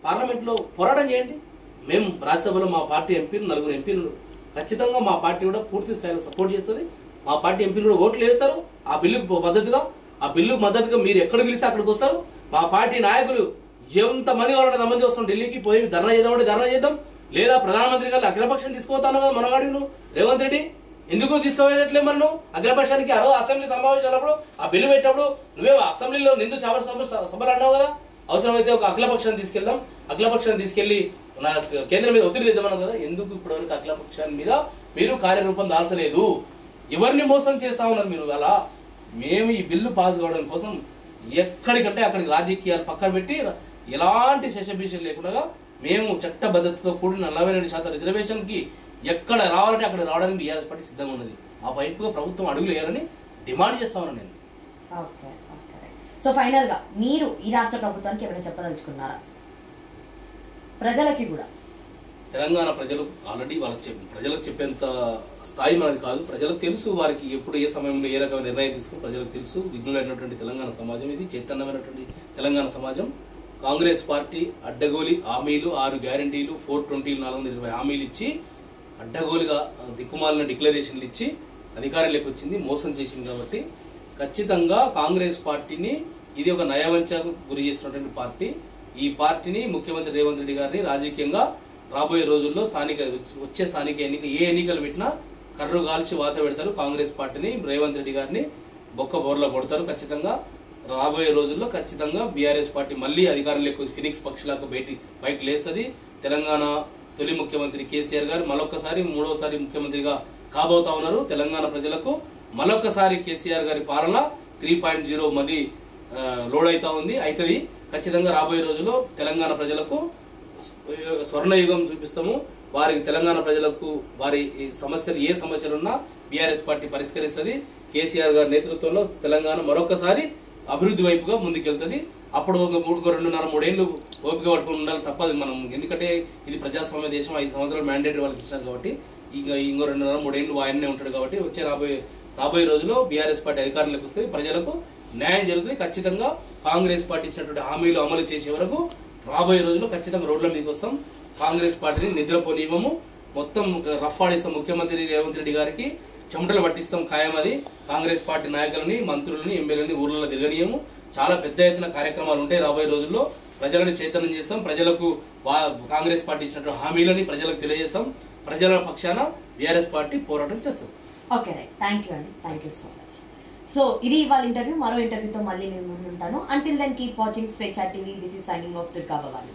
పార్లమెంట్లో పోరాటం చేయండి. మేము రాజ్యసభలో మా పార్టీ ఎంపీలు 4 ఎంపీలు ఖచ్చితంగా మా పార్టీ కూడా పూర్తి స్థాయిలో సపోర్ట్ చేస్తుంది. మా పార్టీ ఎంపీలు కూడా ఓట్లు వేస్తారు ఆ బిల్లుకు మద్దతుగా. మీరు ఎక్కడ పిలిస్తే అక్కడికి వస్తారు. మా పార్టీ నాయకులు ఎంతమంది కావాలంటే అంతమంది వస్తాం. ఢిల్లీకి పోయి ధర్నా చేద్దాం. లేదా ప్రధానమంత్రి గారు అఖిలపక్షం తీసుకుపోతాను కదా మనగాడి నువ్వు రేవంత్ రెడ్డి, ఎందుకు తీసుకుపోయినట్లే మరి నువ్వు అఖిలపక్షానికి? ఆ రోజు అసెంబ్లీ సమావేశాలప్పుడు ఆ బిల్లు పెట్టినప్పుడు నువ్వే అసెంబ్లీలో నిండు సభలు అన్నావు కదా. అవసరమైతే ఒక అఖిలపక్షాన్ని తీసుకెళ్లి నా కేంద్రం మీద ఒత్తిడి తెద్దామన్నావు కదా. ఎందుకు ఇప్పటివరకు అఖిలపక్షాన్ని మీద మీరు కార్యరూపం దాల్చలేదు? ఎవరిని మోసం చేస్తా ఉన్నారు మీరు? అలా మేము ఈ బిల్లు పాస్ కావడం కోసం ఎక్కడికంటే అక్కడికి రాజకీయాలు పక్కన పెట్టి ఎలాంటి శశబీషలు లేకుండా మేము చట్టబద్ధతతో కూడిన 42% రిజర్వేషన్ కి ఎక్కడ రావాలంటే అక్కడ రావడానికి బీఆర్ఎస్ పార్టీ సిద్ధంగా ఉన్నది. ఆ వైపుగా ప్రభుత్వం అడుగులు వేయాలని డిమాండ్ చేస్తా ఉన్నాను నేను. సో ఫైనల్ గా మీరు ఈ రాష్ట్ర ప్రభుత్వానికి ఏమైనా చెప్పదలుచుకున్నారా? ప్రజలకి కూడా తెలంగాణ ప్రజలు ఆల్రెడీ ప్రజలకు చెప్పేంత స్థాయి మనది కాదు. ప్రజలకు తెలుసు వారికి ఎప్పుడు ఏ సమయంలో ఏ రకమైన నిర్ణయం తీసుకుని ప్రజలకు తెలుసు. విఘ్నులైనటువంటి తెలంగాణ సమాజం ఇది, చైతన్యమైనటువంటి తెలంగాణ సమాజం. కాంగ్రెస్ పార్టీ అడ్డగోలి హామీలు, 6 గ్యారంటీలు, 420, 420 హామీలు ఇచ్చి అడ్డగోలుగా దిక్కుమాలిన డిక్లరేషన్లు ఇచ్చి అధికారంలోకి వచ్చింది, మోసం చేసింది. కాబట్టి ఖచ్చితంగా కాంగ్రెస్ పార్టీని ఇది ఒక నయవంచకు గురి చేస్తున్నటువంటి పార్టీ. ఈ పార్టీని ముఖ్యమంత్రి రేవంత్ రెడ్డి గారిని రాజకీయంగా రాబోయే రోజుల్లో వచ్చే స్థానిక ఏ ఎన్నికలు పెట్టినా కర్రు గాల్చి వాత పెడతారు. కాంగ్రెస్ పార్టీని రేవంత్ రెడ్డి గారిని బొక్క బోర్లో కొడతారు. ఖచ్చితంగా రాబోయే రోజుల్లో ఖచ్చితంగా బీఆర్ఎస్ పార్టీ మళ్లీ అధికారంలోకి ఫినిక్స్ పక్షులకు బయట లేస్తుంది. తెలంగాణ తొలి ముఖ్యమంత్రి కేసీఆర్ గారు మరొకసారి 3వ ముఖ్యమంత్రిగా కాబోతా ఉన్నారు. తెలంగాణ ప్రజలకు మరొకసారి కేసీఆర్ గారి పాలన 3.0 మళ్ళీ లోడ్ అవుతుంది. ఖచ్చితంగా రాబోయే రోజుల్లో తెలంగాణ ప్రజలకు స్వర్ణయుగం చూపిస్తాము. వారికి తెలంగాణ ప్రజలకు వారి సమస్యలు ఏ సమస్యలున్నా బీఆర్ఎస్ పార్టీ పరిష్కరిస్తుంది. కేసీఆర్ గారి నేతృత్వంలో తెలంగాణ మరొకసారి అభివృద్ధి వైపుగా ముందుకెళ్తుంది. అప్పుడు 2.5-3 ఏళ్ళు ఓపిక పట్టుకుని ఉండాలి తప్పదు మనం. ఎందుకంటే ఇది ప్రజాస్వామ్య దేశం, 5 సంవత్సరాలు మ్యాండేటరీ వాళ్ళకి ఇచ్చారు కాబట్టి ఇంకో 2.5-3 ఏళ్ళు ఆయనే ఉంటాడు. కాబట్టి వచ్చే రాబోయే రోజుల్లో బీఆర్ఎస్ పార్టీ అధికారంలోకి వస్తుంది. ప్రజలకు న్యాయం జరుగుతుంది. ఖచ్చితంగా కాంగ్రెస్ పార్టీ ఇచ్చినటువంటి హామీలు అమలు చేసే వరకు రాబోయే రోజుల్లో ఖచ్చితంగా రోడ్ల మీదకి వస్తాం. కాంగ్రెస్ పార్టీని నిద్రపోనివ్వము. మొత్తం రఫ్ ఆడిస్తాం. ముఖ్యమంత్రి రేవంత్ రెడ్డి గారికి చెమటలు పట్టిస్తాం ఖాయం. అది కాంగ్రెస్ పార్టీ నాయకులని, మంత్రులని, ఎమ్మెల్యేలని ఊర్లలో తిరగనీయము. చాలా పెద్ద ఎత్తున కార్యక్రమాలు ఉంటాయి రాబోయే రోజుల్లో. ప్రజలను చైతన్యం చేస్తాం. ప్రజలకు కాంగ్రెస్ పార్టీ ఇచ్చినటువంటి హామీలని ప్రజలకు తెలియజేస్తాం. ప్రజల పక్షాన బీఆర్ఎస్ పార్టీ పోరాటం చేస్తాం. ఓకే రైట్, థ్యాంక్ యూ అండి, thank you so much. So ఇది ఇవాళ ఇంటర్వ్యూ. మరో ఇంటర్వ్యూతో మళ్ళీ మేము ముందుంటాను. అంటిల్ దెన్ కీప్ వాచింగ్ స్వేచ్ఛ TV. This is signing off Durga Bhavani.